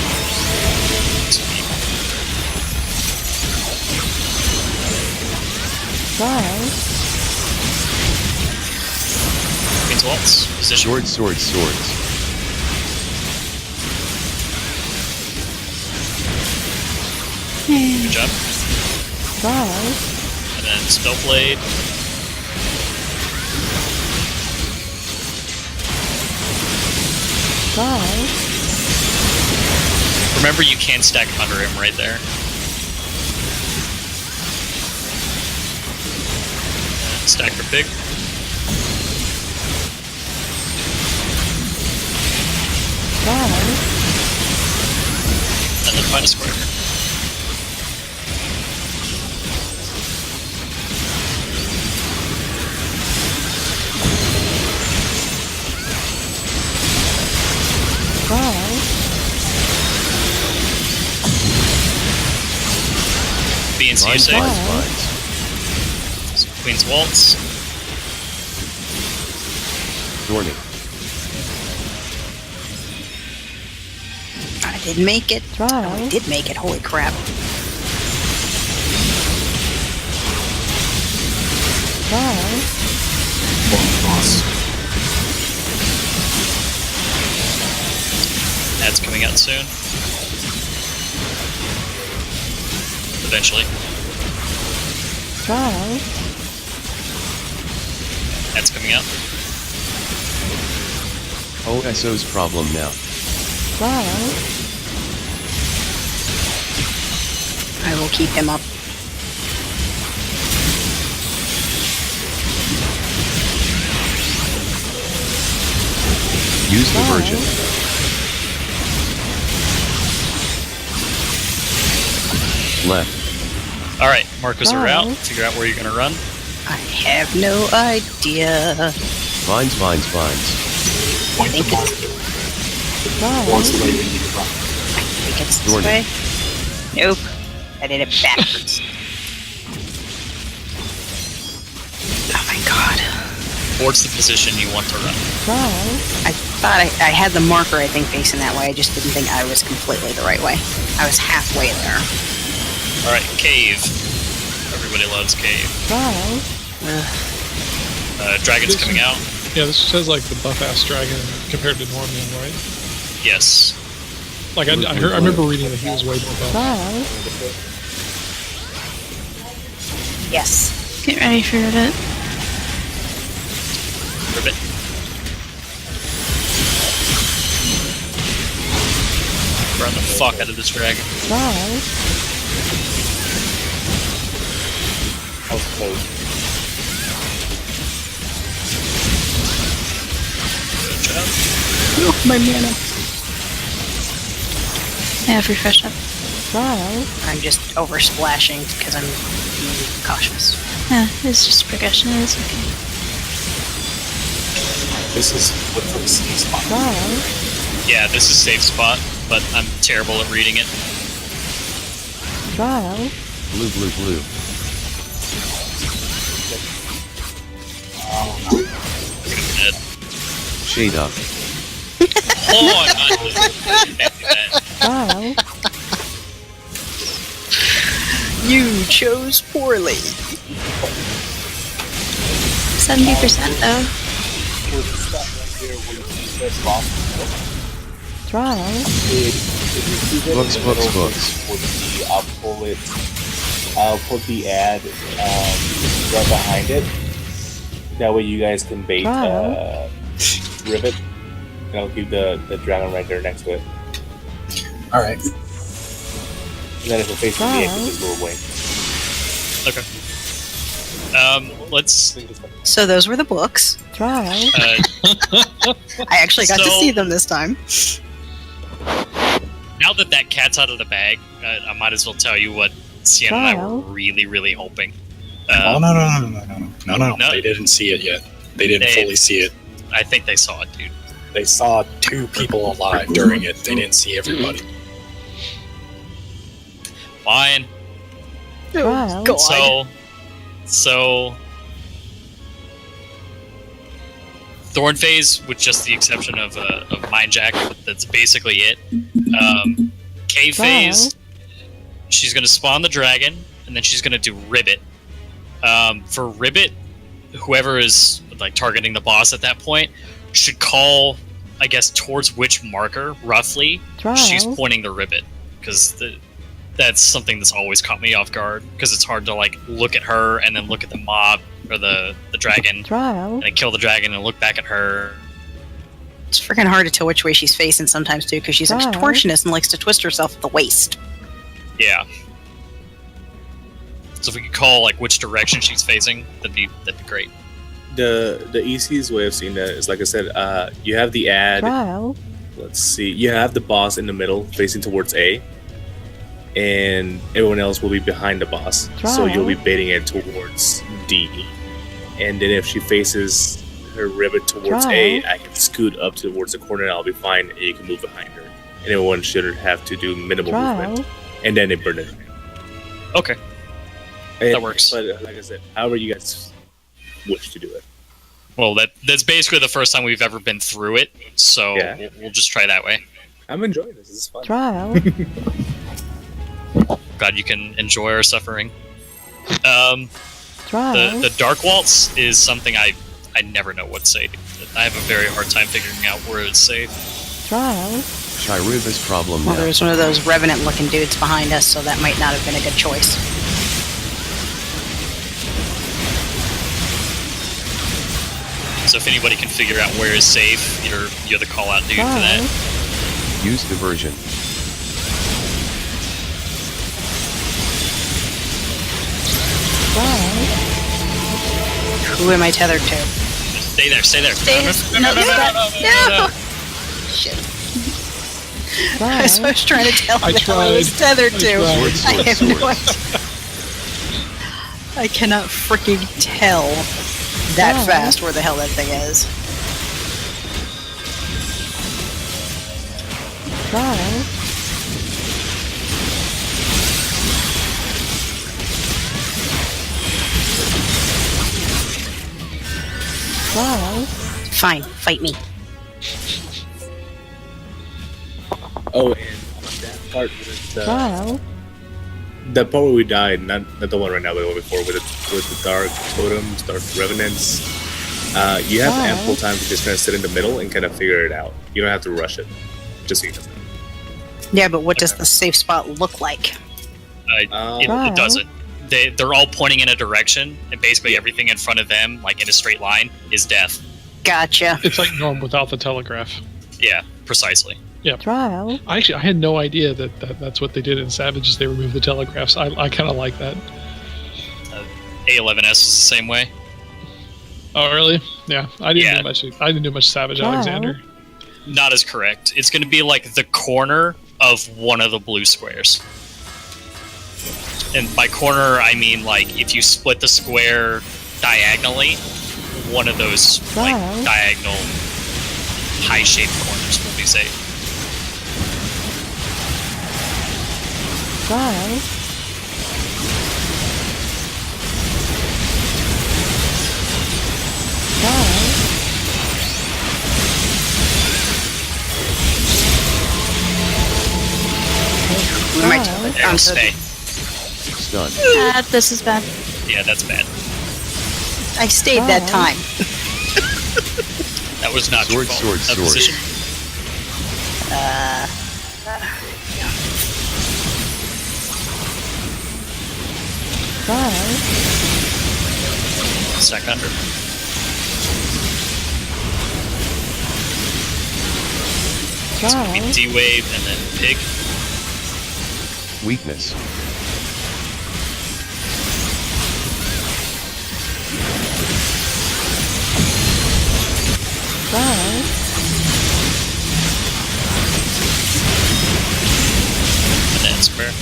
Trial. Queen's Waltz. Position. Swords, swords, swords. Good job. Trial. And then Spellblade. Trial. Remember, you can stack under him right there. And stack for pig. Trial. And then find a square. Trial. B and C, you Vines, say? vines, vines. So Queen's Waltz. Thorny. I didn't make it. Trial. Oh, I did make it. Holy crap. Trial. Boss. That's coming out soon. Eventually. Trial. That's coming out. OSO's problem now. Trial. I will keep him up. Use diversion. Left. Alright, markers are out. Wow. Figure out where you're gonna run. I have no idea. Vines, vines, vines. Point think the marker. Trial. Towards the way you need to run. I think it's this Jordan. way. Nope. I did it backwards. Oh my god. Towards the position you want to run. Trial. I thought I had the marker, I think, facing that way. I just didn't think I was completely the right way. I was halfway there. Alright, cave. Everybody loves cave. Trial. Dragon's coming out. Yeah, this says like the buff ass dragon compared to Norman, right? Yes. Like I remember reading that he was way more buff. Trial. Yes. Get ready for it. Ribbit. Burn the fuck out of this dragon. Trial. That was close. Good job. Oh, my mana. Yeah, I've refreshed up. Trial. I'm just over splashing because I'm being cautious. Yeah, it's just progression. It's okay. This is what the C spot. Trial. Yeah, this is safe spot, but I'm terrible at reading it. Trial. Blue, blue, blue. Dead. Shade up. Oh, I'm not doing that. Trial. You chose poorly. 70% though. Towards the spot right there where you said lost. Trial. If you see that Books, in the books, middle books. with the, I'll put the ad right behind it. That way you guys can bait Trial. Rivet. And I'll keep the dragon right there next to it. Alright. And then if it faces the Trial. exit, just go away. Okay. Let's. So those were the books. Trial. I actually got to So- see them this time. Now that that cat's out of the bag, I might as well tell you what Sienna and I were Trial. really, really hoping. Oh, no. No. They didn't see it yet. They didn't They- fully see it. I think they saw it, dude. They saw 2 people alive during it. They didn't see everybody. Fine. Trial. God. So, So Thorn Phase, with just the exception of Mind Jack, that's basically it. K Phase, she's gonna spawn the dragon, and then she's gonna do Ribbit. For Ribbit, whoever is like targeting the boss at that point should call, I guess, towards which marker roughly she's pointing the Ribbit, because that's something that's always caught me off guard, because it's hard to like look at her and then look at the mob or the dragon and then kill the dragon and look back at her. It's freaking hard to tell which way she's facing sometimes too, because she's a contortionist and likes to twist herself at the waist. Yeah. So if we could call like which direction she's facing, that'd be great. The easiest way of seeing that is, like I said, you have the ad. Let's see. You have the boss in the middle, facing towards A, and everyone else will be behind the boss. So you'll be baiting it towards D. And then if she faces her ribbit towards A, I can scoot up towards the corner and I'll be fine, and you can move behind her. And everyone should have to do minimal movement. And then they burn it. Okay. That works. But like I said, however you guys wish to do it. Well, that's basically the first time we've ever been through it, so we'll just try that way. I'm enjoying this. This is fun. Glad you can enjoy our suffering. The Dark Waltz is something I never know what's safe. I have a very hard time figuring out where it's safe. Shirub's problem Well, now. there's one of those revenant-looking dudes behind us, so that might not have been a good choice. So if anybody can figure out where is safe, you're the call-out dude for that. Use diversion. Who am I tethered to? Stay there. No. Shit. That's what I was trying to tell them I was tethered to. I have no idea. I cannot freaking tell that fast where the hell that thing is. Fine, fight me. Oh, and on that part with the part where we died, not the one right now, but the one before, with the dark totems, dark revenants, you have ample time to just kind of sit in the middle and kind of figure it out. You don't have to rush it. Just so you know. Yeah, but what does the safe spot look like? It doesn't. They're all pointing in a direction, and basically everything in front of them, like in a straight line, is death. Gotcha. It's like norm without the telegraph. Yeah, precisely. Yeah. I had no idea that's what they did in Savage, is they removed the telegraphs. I kind of like that. A11S is the same way. Oh, really? Yeah. I didn't do much Savage Alexander. Not as correct. It's going to be like the corner of one of the blue squares. And by corner, I mean like if you split the square diagonally, one of those like diagonal high-shaped corners will be safe. Stay. Done. This is bad. Yeah, that's bad. I stayed that time. That was not your fault. That position. Stack under. It's going to be D-Wave and then Pig. Weakness. And then Square.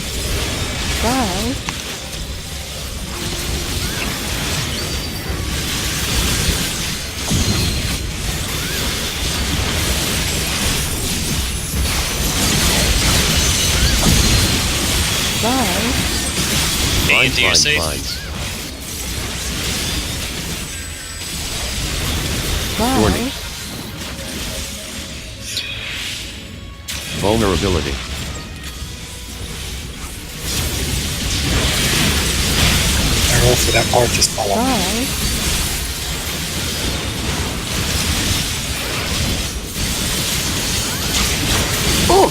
A and D are safe. Warning. Vulnerability. I roll for that part, just follow me. Ooh.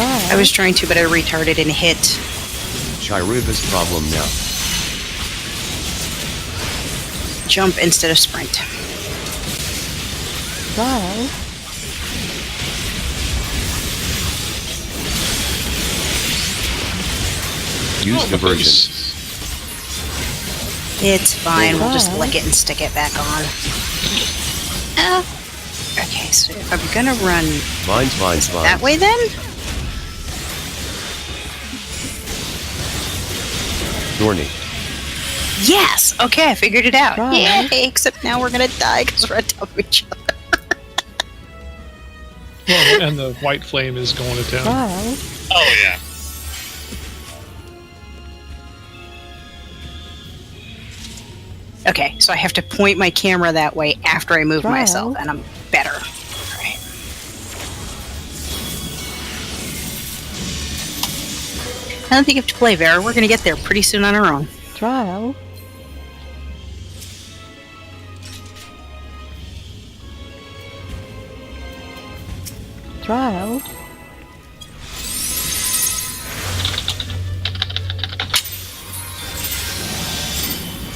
I was trying to, but I retarded and hit. Chiriva's problem now. Jump instead of sprint. Use diversion. It's fine. We'll just lick it and stick it back on. Okay, so if I'm gonna run Vines. that way then? Thorny. Yes! Okay, I figured it out. Yay! Except now we're gonna die because we're on top of each other. Well, and the white flame is going to town. Oh yeah. Okay, so I have to point my camera that way after I move myself, and I'm better. Right. I don't think you have to play, Vera. We're gonna get there pretty soon on our own. Trial.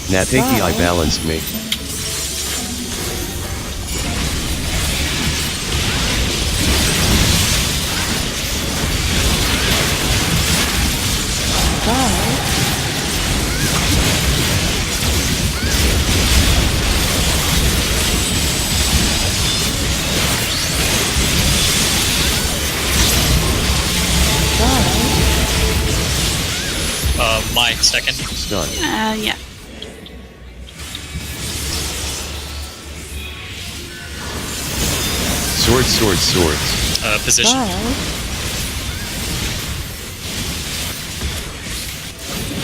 Nataki I balanced me. My second. Stun. Yeah. Swords. Position.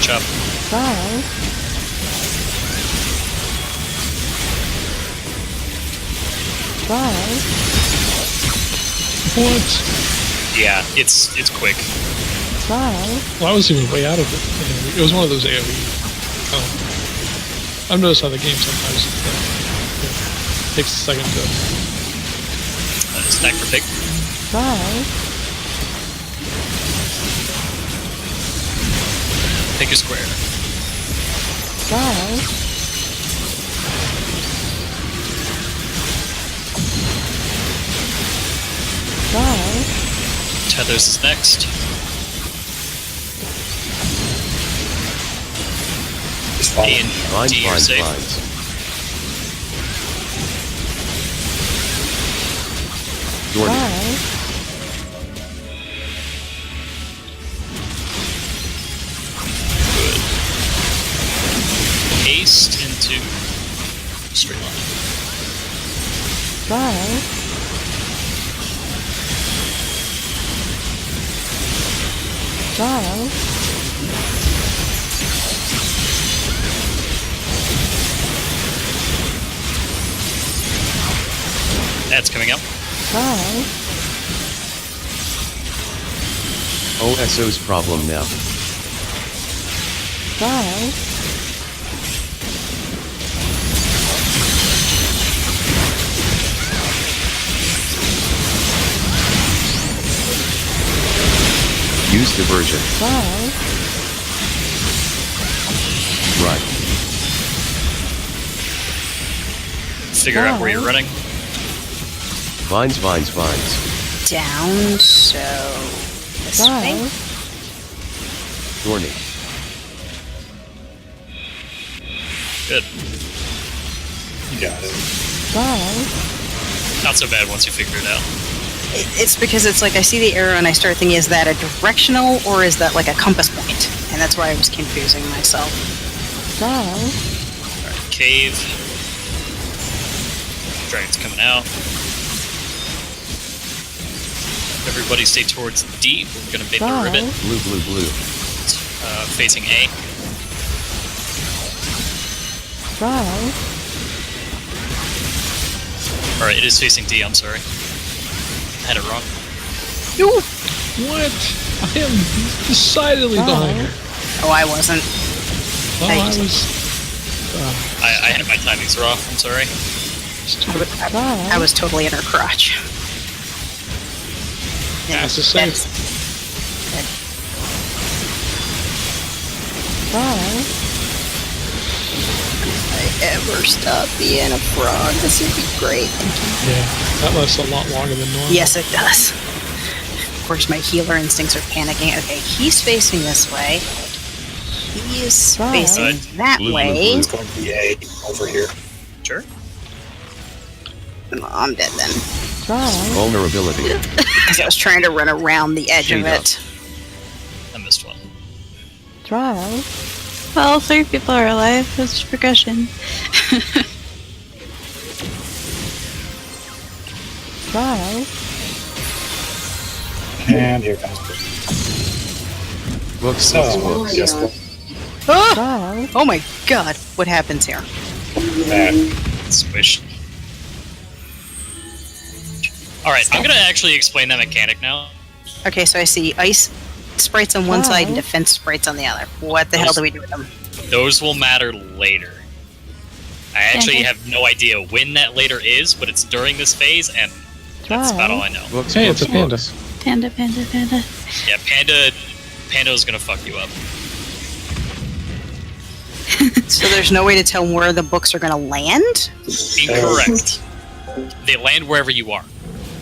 Chop. What? Yeah, it's quick. Well, I was even way out of it. It was one of those AoE. I've noticed how the game sometimes takes a second to. Snack for pig. Pick a square. Tethers is next. A and D are safe. Good. Haste into straight line. That's coming up. OSO's problem now. Use diversion. Right. Figure out where you're running. Vines. Down, so this way. Thorny. Good. You got it. Not so bad once you figure it out. It's because it's like I see the arrow and I start thinking, is that a directional or is that like a compass point? And that's why I was confusing myself. Alright, cave. Dragon's coming out. Everybody stay towards D. We're gonna make the Trial. ribbon. Blue, blue, blue. Facing A. Trial. Alright, it is facing D, I'm sorry. I had it wrong. What? I am decidedly behind her. Oh, I wasn't. Oh, Hey. I was. I had my timings wrong, I'm sorry. I was totally in her crotch. That's the same. Trial. If I ever stop being a frog, this would be great. Yeah, that lasts a lot longer than normal. Yes, it does. Of course, my healer instincts are panicking. Okay, he's facing this way. He is facing that Blue, blue, way. blue. It's going to be A over here. Sure. Oh, I'm dead then. Trial. Vulnerability. Because I was trying to run around the edge of Shade up. it. I missed one. Trial. Well, 3 people are alive. That's progression. Trial. And here comes Books, So, books. just Oh! Trial. Oh my god, what happens here? that. Swish. Alright, I'm gonna actually explain that mechanic now. Okay, so I see ice sprites on one side and Wow. defense sprites on the other. What the hell do we do with them? Those will matter later. I actually have no idea when that later is, but it's during this phase, and that's about all I know. Books, Hey, books, it's a panda. books. Panda, panda, panda. Yeah, Panda's gonna fuck you up. So there's no way to tell where the books are going to land? Incorrect. They land wherever you are.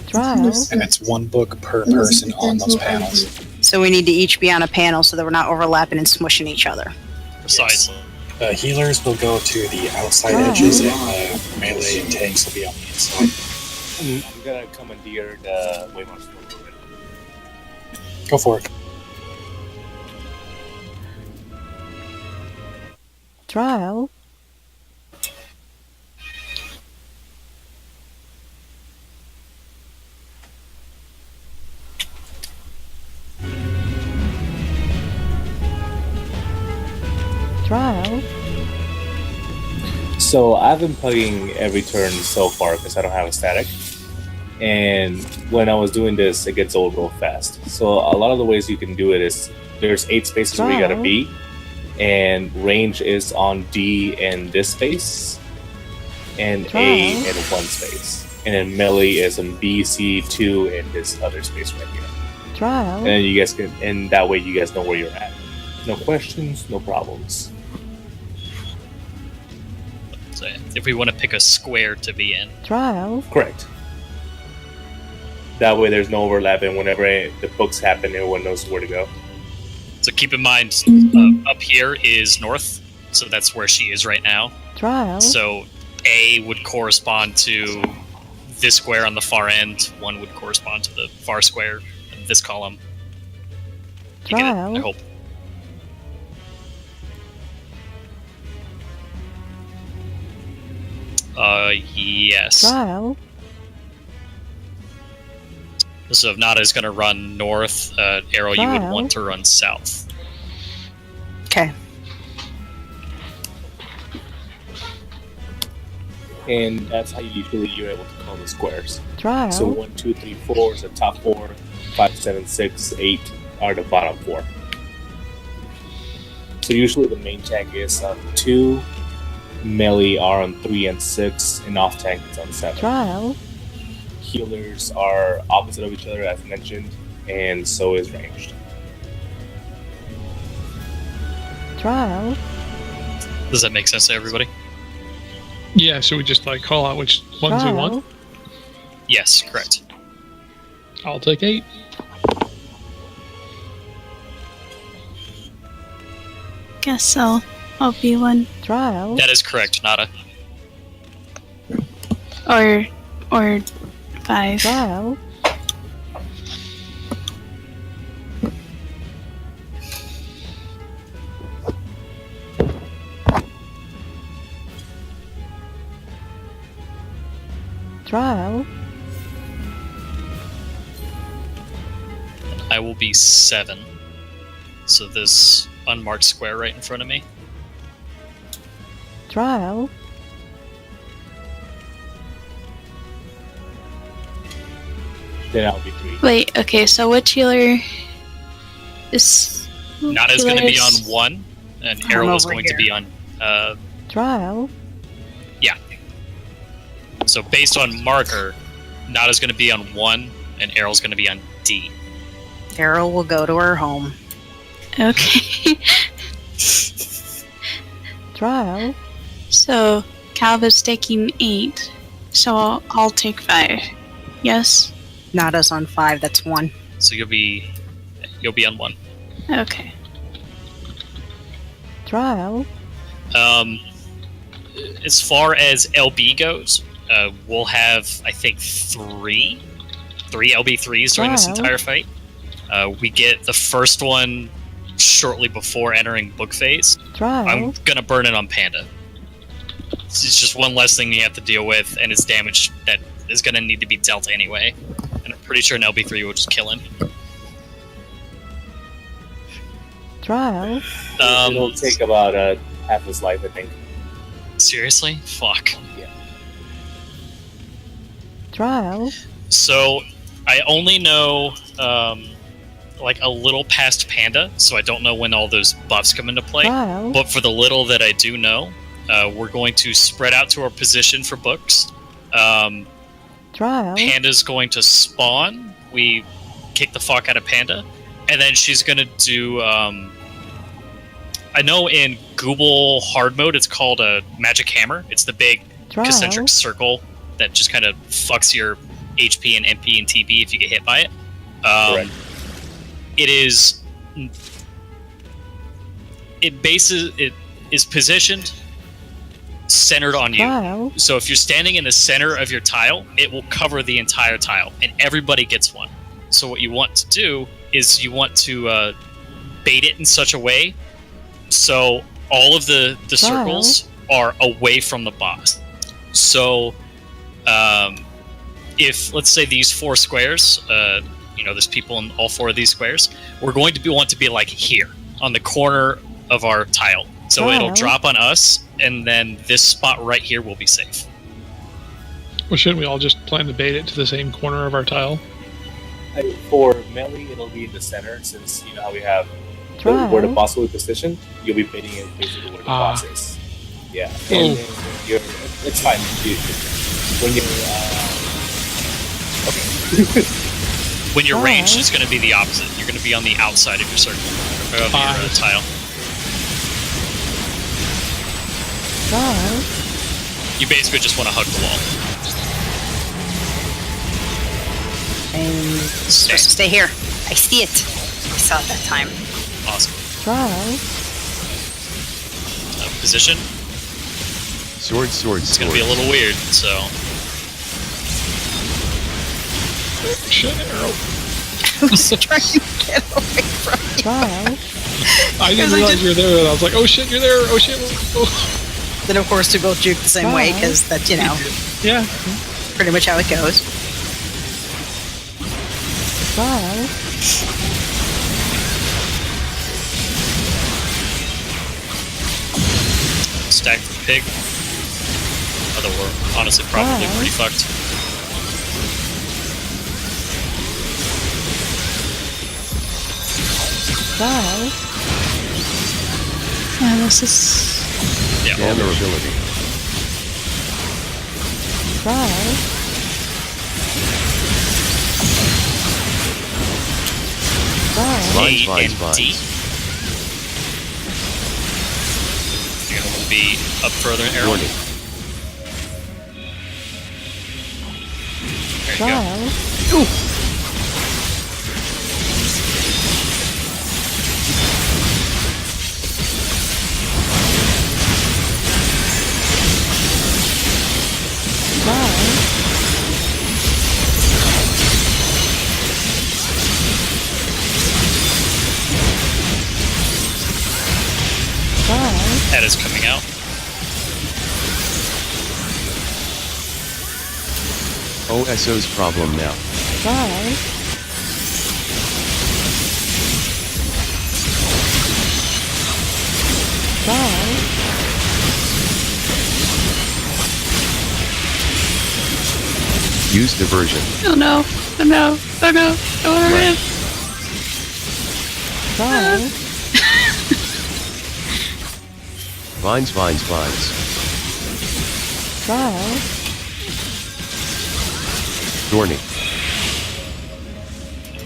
Trial. And it's one book per person on those panels. So we need to each be on a panel so that we're not overlapping and smushing each other. Precisely. Healers will go to the outside edges, and melee and tanks will be on the inside. I'm gonna commandeer the Waymar. Go for it. Trial. Trial. So I've been plugging every turn so far because I don't have a static. And when I was doing this, it gets old real fast. So a lot of the ways you can do it is there's 8 spaces where you gotta be, and range is on D in this space, and A in one space, and then melee is in B, C, 2 in this other space right here. Trial. And then you guys can, and that way you guys know where you're at. No questions, no problems. So if we want to pick a square to be in. Trial. Correct. That way there's no overlap, and whenever the books happen, everyone knows where to go. So keep in mind, up here is north, so that's where she is right now. Trial. So A would correspond to this square on the far end, 1 would correspond to the far square in this column. You get it, Trial. I hope. Yes. Trial. So if Nada is going to run north, Arrow, you would Trial. want to run south. Okay. And that's how usually you're able to call the squares. Trial. So 1, 2, 3, 4 is the top 4, 5, 7, 6, 8 are the bottom 4. So usually the main tank is on 2, melee are on 3 and 6, and off tank is on 7. Trial. Healers are opposite of each other, as mentioned, and so is ranged. Trial. Does that make sense to everybody? Yeah, should we just like call out which ones we want? Yes, correct. I'll take 8. Guess I'll be one. Trial. That is correct, Nada. Or 5. Trial. Trial. I will be 7. So this unmarked square right in front of me. Trial. Then I'll be 3. Wait, okay, so which healer is... Nada's going to be on 1, and I'm Errol is over going to here. be on... Trial. yeah. So based on marker, Nada's going to be on 1, and Errol's going to be on D. Carol will go to her home. Okay. Trial. So, Calv is taking 8, so I'll take 5. Yes? Nada's on 5. That's 1. So you'll be on 1. Okay. Trial. As far as LB goes, we'll have, I think, 3 LB3s during this Wow. entire fight. We get the first one shortly before entering book phase. Trial. I'm gonna burn it on Panda. It's just one less thing you have to deal with, and it's damage that is gonna need to be dealt anyway. And I'm pretty sure an LB3 will just kill him. Trial. It'll take about half his life, I think. Seriously? Fuck. Trial. So, I only know, like, a little past Panda, so I don't know when all those buffs come into play. Trial. But for the little that I do know, we're going to spread out to our position for books. Trial. Panda's going to spawn. We kick the fuck out of Panda. And then she's going to do... I know in Google hard mode, it's called a magic hammer. It's the big Trial. concentric circle that just kind of fucks your HP and MP and TB if you get hit by it. Correct. It is... It is positioned centered on you. Trial. So if you're standing in the center of your tile, it will cover the entire tile, and everybody gets one. So what you want to do is you want to bait it in such a way so all of the circles are away from the boss. So if, let's say, these 4 squares, there's people in all 4 of these squares, we're going to want to be like here on the corner of our tile. So it'll drop on us, and then this spot right here will be safe. Well, shouldn't we all just plan to bait it to the same corner of our tile? For melee, it'll be in the center, since you know how we have Trial. where the boss will be positioned. You'll be baiting it basically where the boss is. Yeah, and then it's fine. When you're okay. When you're ranged, it's going to be the opposite. You're going to be on the outside of your circle, of your tile. Trial. You basically just want to hug the wall. And it's supposed to stay here. I see it. I saw it that time. Awesome. Trial. Position. Sword, sword, It's sword. going to be a little weird, so... Shit, Arrow. I was trying to get away from you. Trial. I didn't realize you were there, and I was like, oh shit, you're there! Oh shit! Oh. Then, of course, we both juke the same way, because that's, Yeah. pretty much how it goes. Trial. Stack for pig. Although we're honestly probably pretty fucked. Trial. This is... Yeah. Vulnerability. Trial. Trial. A Vines, and vines, D. vines. You're going to be up further in arrow. Warning. There you go. Trial. Trial. Trial. Head is coming out. OSO's problem now. Trial. Use diversion. Oh no. Oh no. Oh no. I want to Right. live. Try. Vines, vines, vines. Try. Thorny.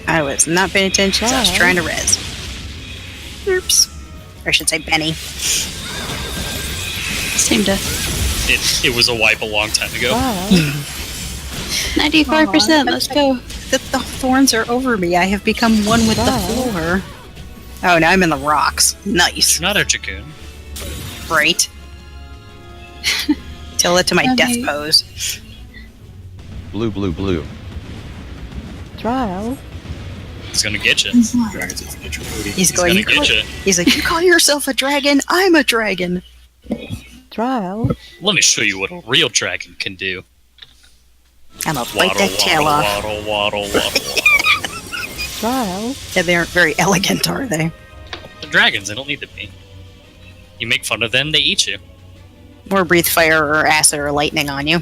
I was not paying attention 'cause I was Wow. trying to res. Oops. Or I should say Benny. Seemed to. It was a wipe a long time ago. Try. 94%. Let's go. The thorns are over me. I have become one with the Wow. floor. Oh, now I'm in the rocks. Nice. You're not a Dragoon. Great. Tell it to my Okay. death pose. Blue, blue, blue. Trial. He's gonna get you. Dragons is nature booty. He's He's going. gonna get you. He's like, you call yourself a dragon? I'm a dragon. Trial. Let me show you what a real dragon can do. I'm gonna bite Waddle, that tail off. waddle, waddle, waddle, waddle. Trial. Yeah, they aren't very elegant, are they? The dragons, they don't need to be. You make fun of them, they eat you. Or breathe fire or acid or lightning on you.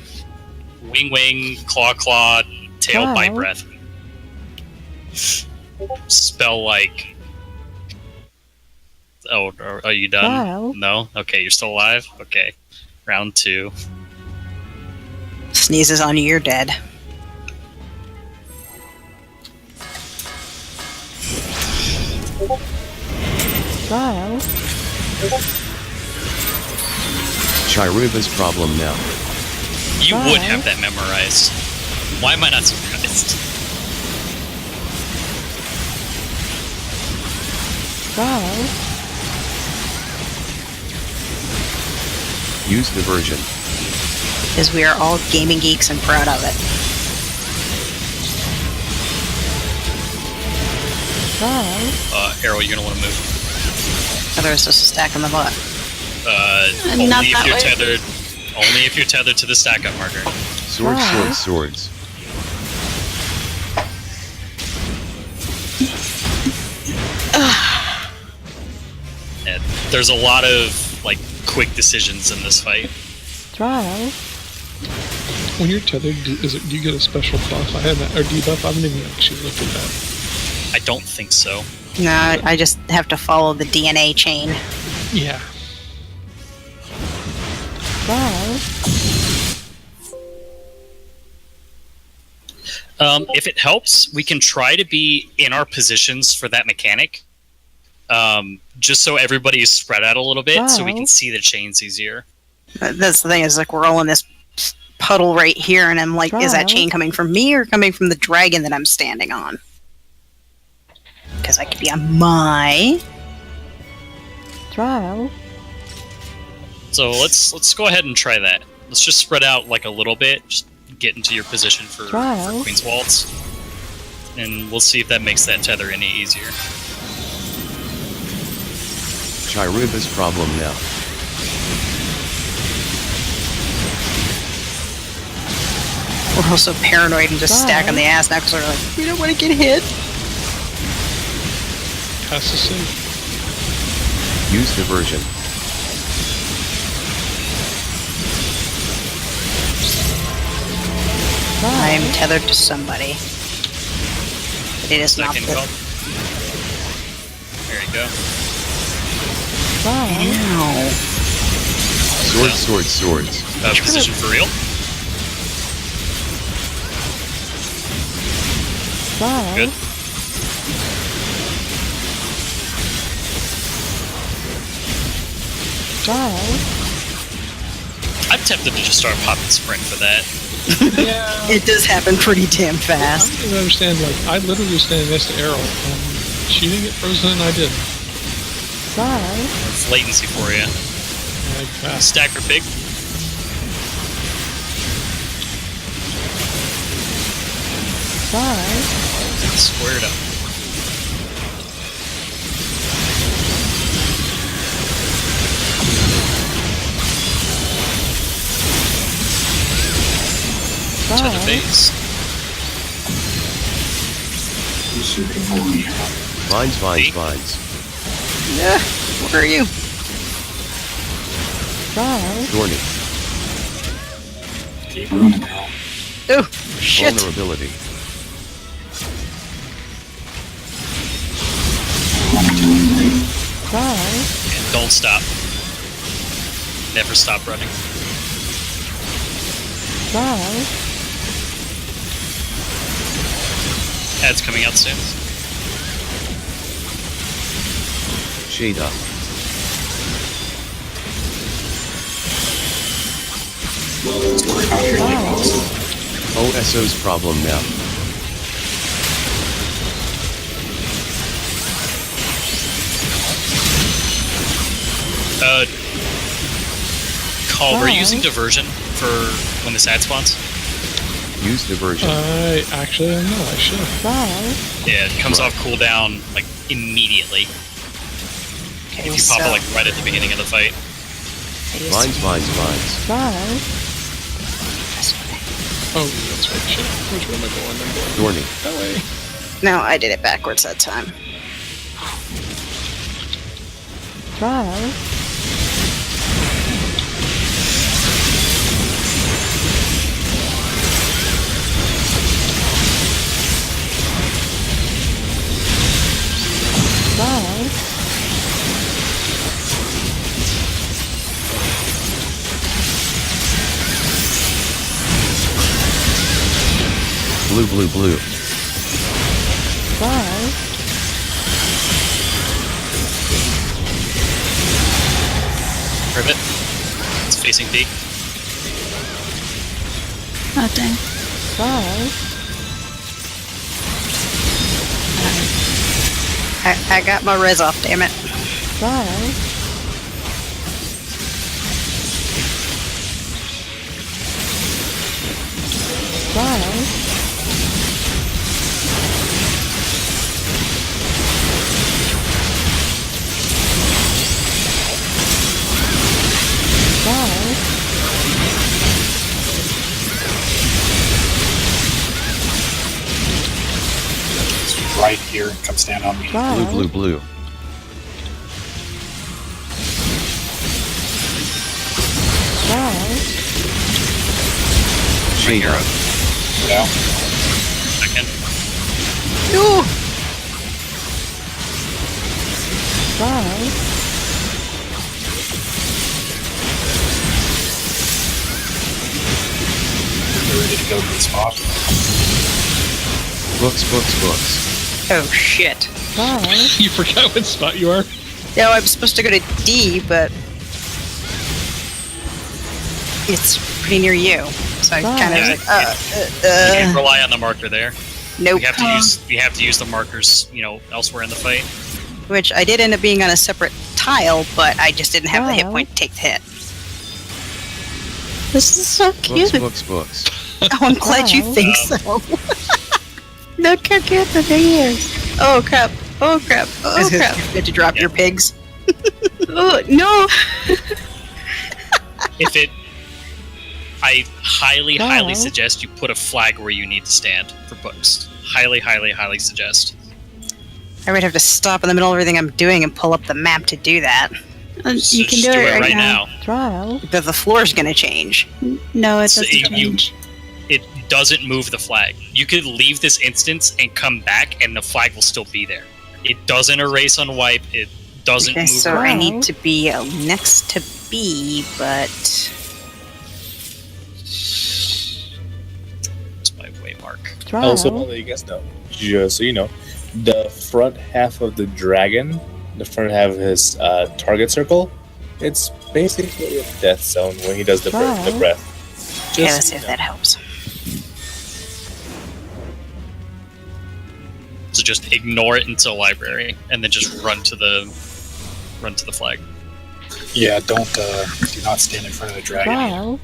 Wing, wing, claw, claw, tail, Wow. bite, breath. Spell like. Oh, are you done? Wow. No? Okay, you're still alive? Okay. Round 2. Sneezes on you, you're dead. Trial. Chiruba's problem now. You Wow. would have that memorized. Why am I not surprised? Trial. Use diversion. Because we are all gaming geeks and proud of it. Trial. Harold, you're gonna want to move. Otherwise, just a stack in the butt. Only Not if that you're way. tethered. Only if you're tethered to the stack up marker. Swords, Wow. swords, swords. And there's a lot of like quick decisions in this fight. Trial. When you're tethered, do you get a special buff? I haven't, or debuff? I haven't even actually looked at that. I don't think so. No, I just have to follow the DNA chain. Yeah. Trial. If it helps, we can try to be in our positions for that mechanic. Just so everybody is spread out a little bit, so we Wow. can see the chains easier. That's the thing, is like we're all in this puddle right here, and I'm like, is that Wow. chain coming from me or coming from the dragon that I'm standing on? Because I could be on my. Trial. So let's go ahead and try that. Let's just spread out like a little bit. Just get into your position for Trial. Queen's Waltz, and we'll see if that makes that tether any easier. Chiruba's problem now. We're also paranoid and just stack on the ass now because we're like, we don't want to get hit. Has to say. Use diversion. I'm Trial. tethered to somebody. But it is not Second the. call. There you go. Trial. Ow. Swords, swords, swords. Position for real. Trial. Good. Trial. I'm tempted to just start popping sprint for that. Yeah. It does happen pretty damn I fast. don't even understand. Like, I literally was standing next to Arrow, and she didn't get frozen, and I did. Trial. It's latency for you. Like, fast. Stack for pig. Trial. Squared up. To the Trial. base. Vines, vines, See? vines. Yeah. Where are you? Trial. Thorny. Keep running now. Oh, shit. Vulnerability. And don't stop. Never stop running. Ad's coming out soon. Shade up. OSO's problem now. Call, we're using diversion for when this ad spawns. Use diversion. Actually, no, I should. Yeah, it comes off cooldown like immediately. Okay, If you pop it like right at the beginning of the fight. Vines. Oh, that's right. Shit. Which way am I going? I'm going Dorney. that way. No, I did it backwards that time. Blue. Rivet. It's facing B. Oh, dang. I got my res off, damn it. Right here, come stand on me. Blue. Shade up. Yeah. Second. No! You're ready to go to the spot. Books. Oh, shit. You forgot what spot you are? No, I'm supposed to go to D, but it's pretty near you. So I kind of was like, You can't rely on the marker there. nope. We have to use the markers, elsewhere in the fight. Which I did end up being on a separate tile, but I just didn't have the hit point to take the hit. This is so cute. Books. Oh, I'm glad you think so. Look how cute the thing is. Oh crap. You had to drop your pigs. Oh, no. I highly suggest you put a flag where you need to stand for books. Highly suggest. I would have to stop in the middle of everything I'm doing and pull up the map to do that. You can Just do it right now. Because the floor's gonna change. No, it So doesn't change. It doesn't move the flag. You could leave this instance and come back, and the flag will still be there. It doesn't erase on wipe. It doesn't Okay, move. so I need to be next to B, but It's my waymark. I also want to let you guys know, just so you know, the front half of the dragon, the front half of his target circle, it's basically a death zone when he does the breath. okay, let's see if that helps. So just ignore it until library, and then just run to the flag. Yeah, do not stand in front of the dragon.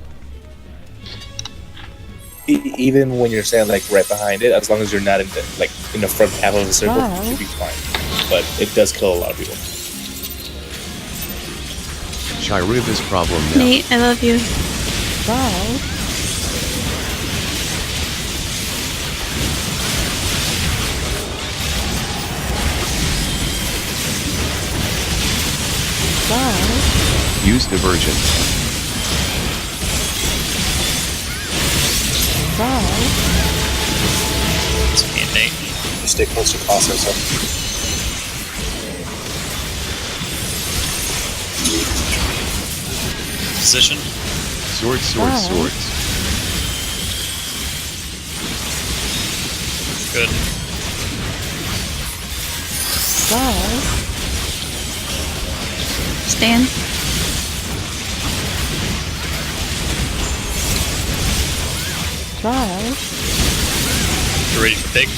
Even when you're standing like right behind it, as long as you're not in the front half of the circle, you should be fine. But it does kill a lot of people. Chiruba's problem now. Nate, I love you. Use diversion. Trial. It's mandate. You stay close to processor. Position. Swords, swords, swords. Good. Trial. Stand. Trial. You ready for big?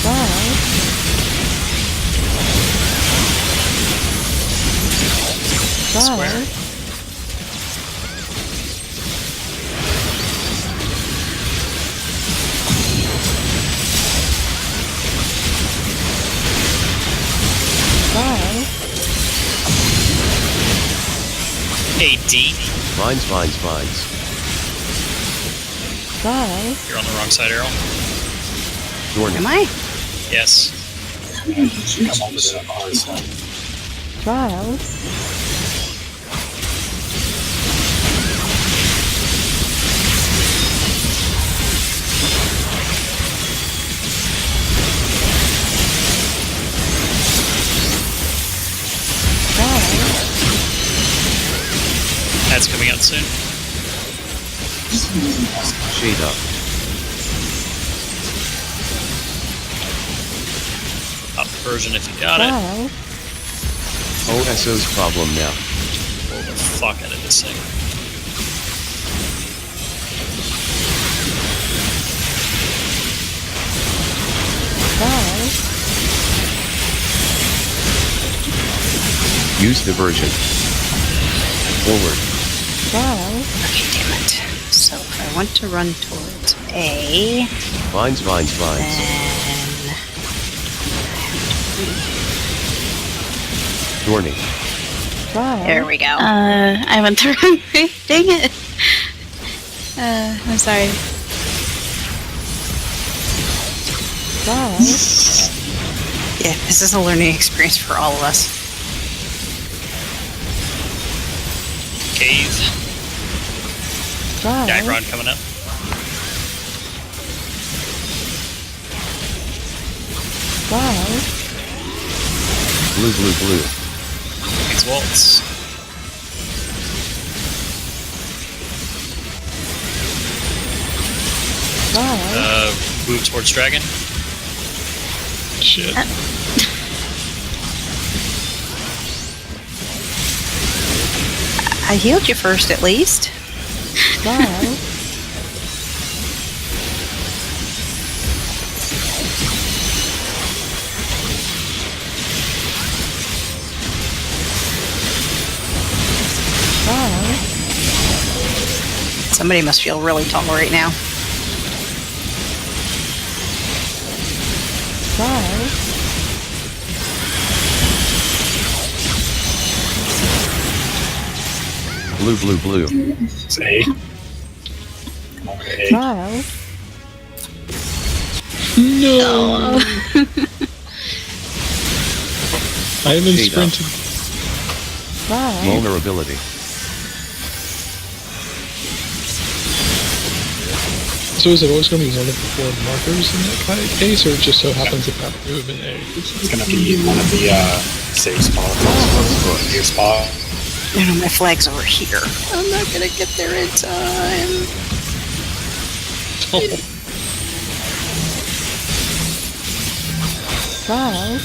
Trial. Square. Trial. AD. Vines, vines, vines. Trial. You're on the wrong side, Errol. Dornick. Am I? Yes. Come over to our side. Trial. That's coming out soon. Shade up. Up version if you got it. Trial. OSO's problem now. Blow the fuck out of this thing. Trial. Use diversion. Forward. Trial. Okay, damn it. So if I want to run towards A, Vines, vines, vines. then Dorney. Trial. there we go. I went the wrong way. Dang it. I'm sorry. Trial. Yeah, this is a learning experience for all of us. Cave. Trial. Dagron coming up. Trial. Blue, blue, blue. These waltz. Trial. Move towards dragon. Shit. I healed you first, at least. Trial. Trial. Somebody must feel really tall right now. Trial. Blue, blue, blue. It's A. Come over to A. Trial. No! I haven't Shade up. sprinted. Trial. Vulnerability. So is it always going to be one of the 4 markers in that kind of case, or it just so happens that that move in A? It's gonna be one of the safe spots. Your spot. No, no, my flag's over here. I'm not gonna get there in time. Trial. Trial.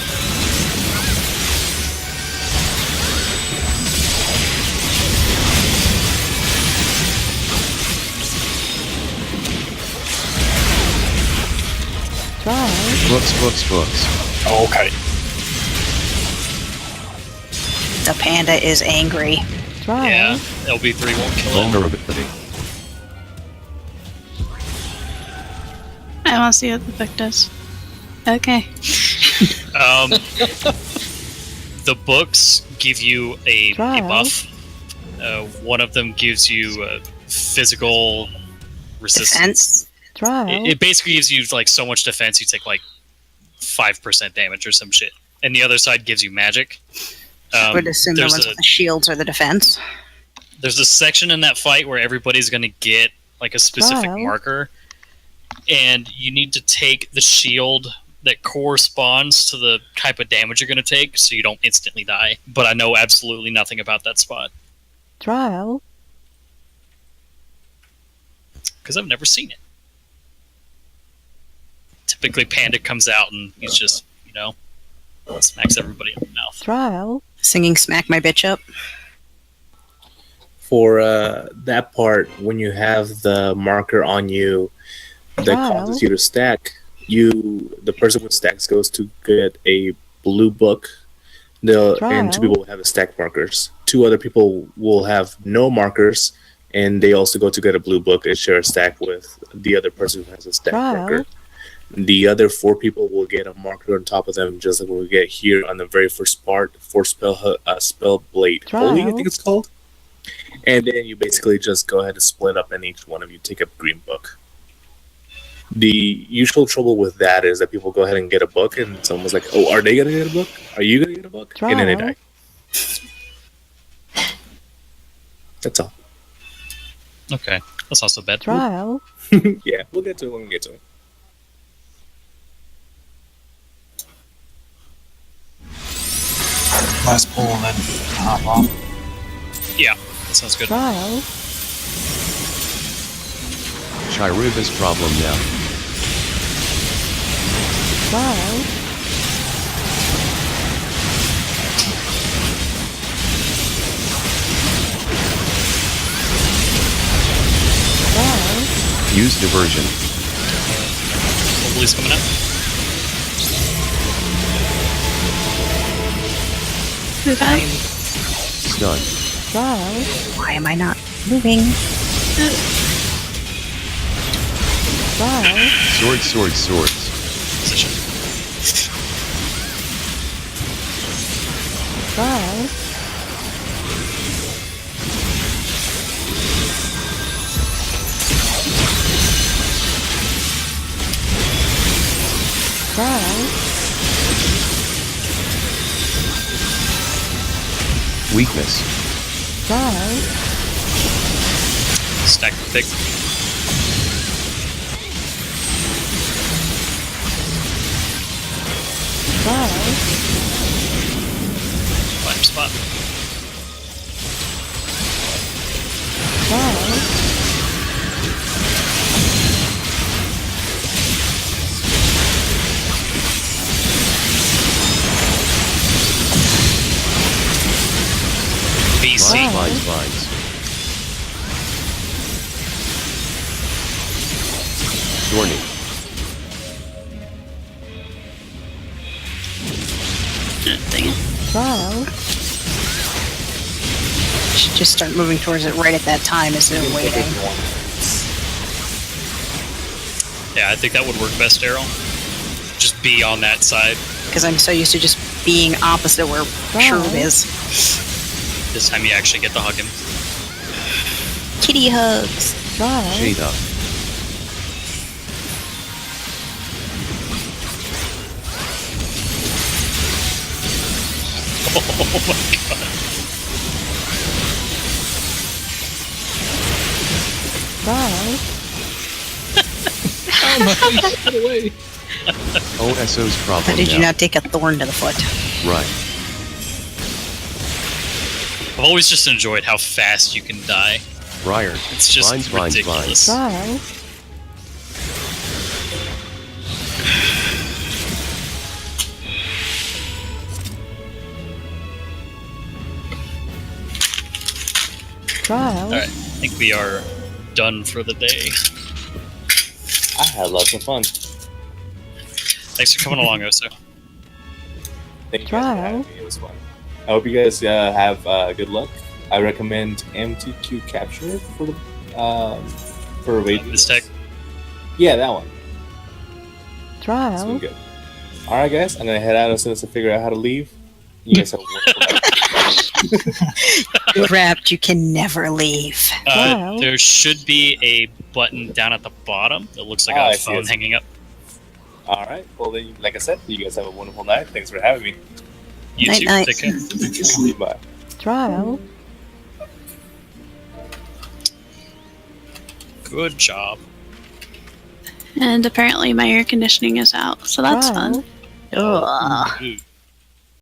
Books, books, books. Oh, okay. The panda is angry. Trial. Yeah. LB3 won't kill it. Vulnerability. I want to see what the book does. Okay. The books give you a Trial. buff. One of them gives you physical resistance. Defense. Trial. It basically gives you like so much defense. You take like 5% damage or some shit. and the other side gives you magic. I would assume the there's ones with the shields are the defense. There's a section in that fight where everybody's going to get like a specific marker, and you need to take the shield that corresponds to the type of damage you're going to take, so you don't instantly die. But I know absolutely nothing about that spot. Trial. Because I've never seen it. Typically, Panda comes out and he's just, smacks everybody in the mouth. Trial. Singing Smack My Bitch Up. For that part, when you have the marker on you that causes you to stack, the person with stacks goes to get a blue book. And 2 people will have the stack markers. 2 other people will have no markers, and they also go to get a blue book and share a stack with the other person who has a stack marker. The other 4 people will get a marker on top of them, just like we get here on the very first part for spell blade holy, I think it's called. And then you basically just go ahead and split up, and each one of you take a green book. The usual trouble with that is that people go ahead and get a book, and someone's like, "Oh, are they gonna get a book? Are you gonna get a book?" And then they die. That's all. Okay, that's not so bad. Trial. Yeah, we'll get to it when we get to it. Last pull and then hop off. Yeah, that sounds good. Trial. Chiruba's problem now. Trial. Trial. Use diversion. Holy's coming up. Move out. Stun. Trial. Why am I not moving? Trial. Swords. Position. Trial. Trial. Weakness. Trial. Stack the pick. Trial. Find your spot. Trial. BC. Vines. Thorny. Dang it. Trial. Should just start moving towards it right at that time instead of waiting. Yeah, I think that would work best, Daryl. Just be on that side. Because I'm so used to just being opposite where Shrub is. This time you actually get to hug him. Kitty hugs. Trial. Shade up. Oh my god. Trial. Oh my face, get away. OSO's problem How did you now. not take a thorn to the foot? Right. I've always just enjoyed how fast you can die. Briar. It's just Vines. ridiculous. Trial. Trial. Alright, I think we are done for the day. I had lots of fun. Thanks for coming along, Oso. Thank you guys for Trial. having me. It was fun. I hope you guys have good luck. I recommend MTQ Capture for Radiant. This tech. Yeah, that one. It's been Trial. good. All right, guys. I'm gonna head out as soon as I figure out how to leave. You guys have a wonderful You're trapped. You can never leave. Wow. There should be a button down at the bottom that looks like I a see phone it. hanging up. All right. Well, then, like I said, you guys have a wonderful night. Thanks for having me. You Night, too. night. Take care. Bye. Trial. Good job. And apparently my air conditioning is out, so that's fun. Ugh. Ooh.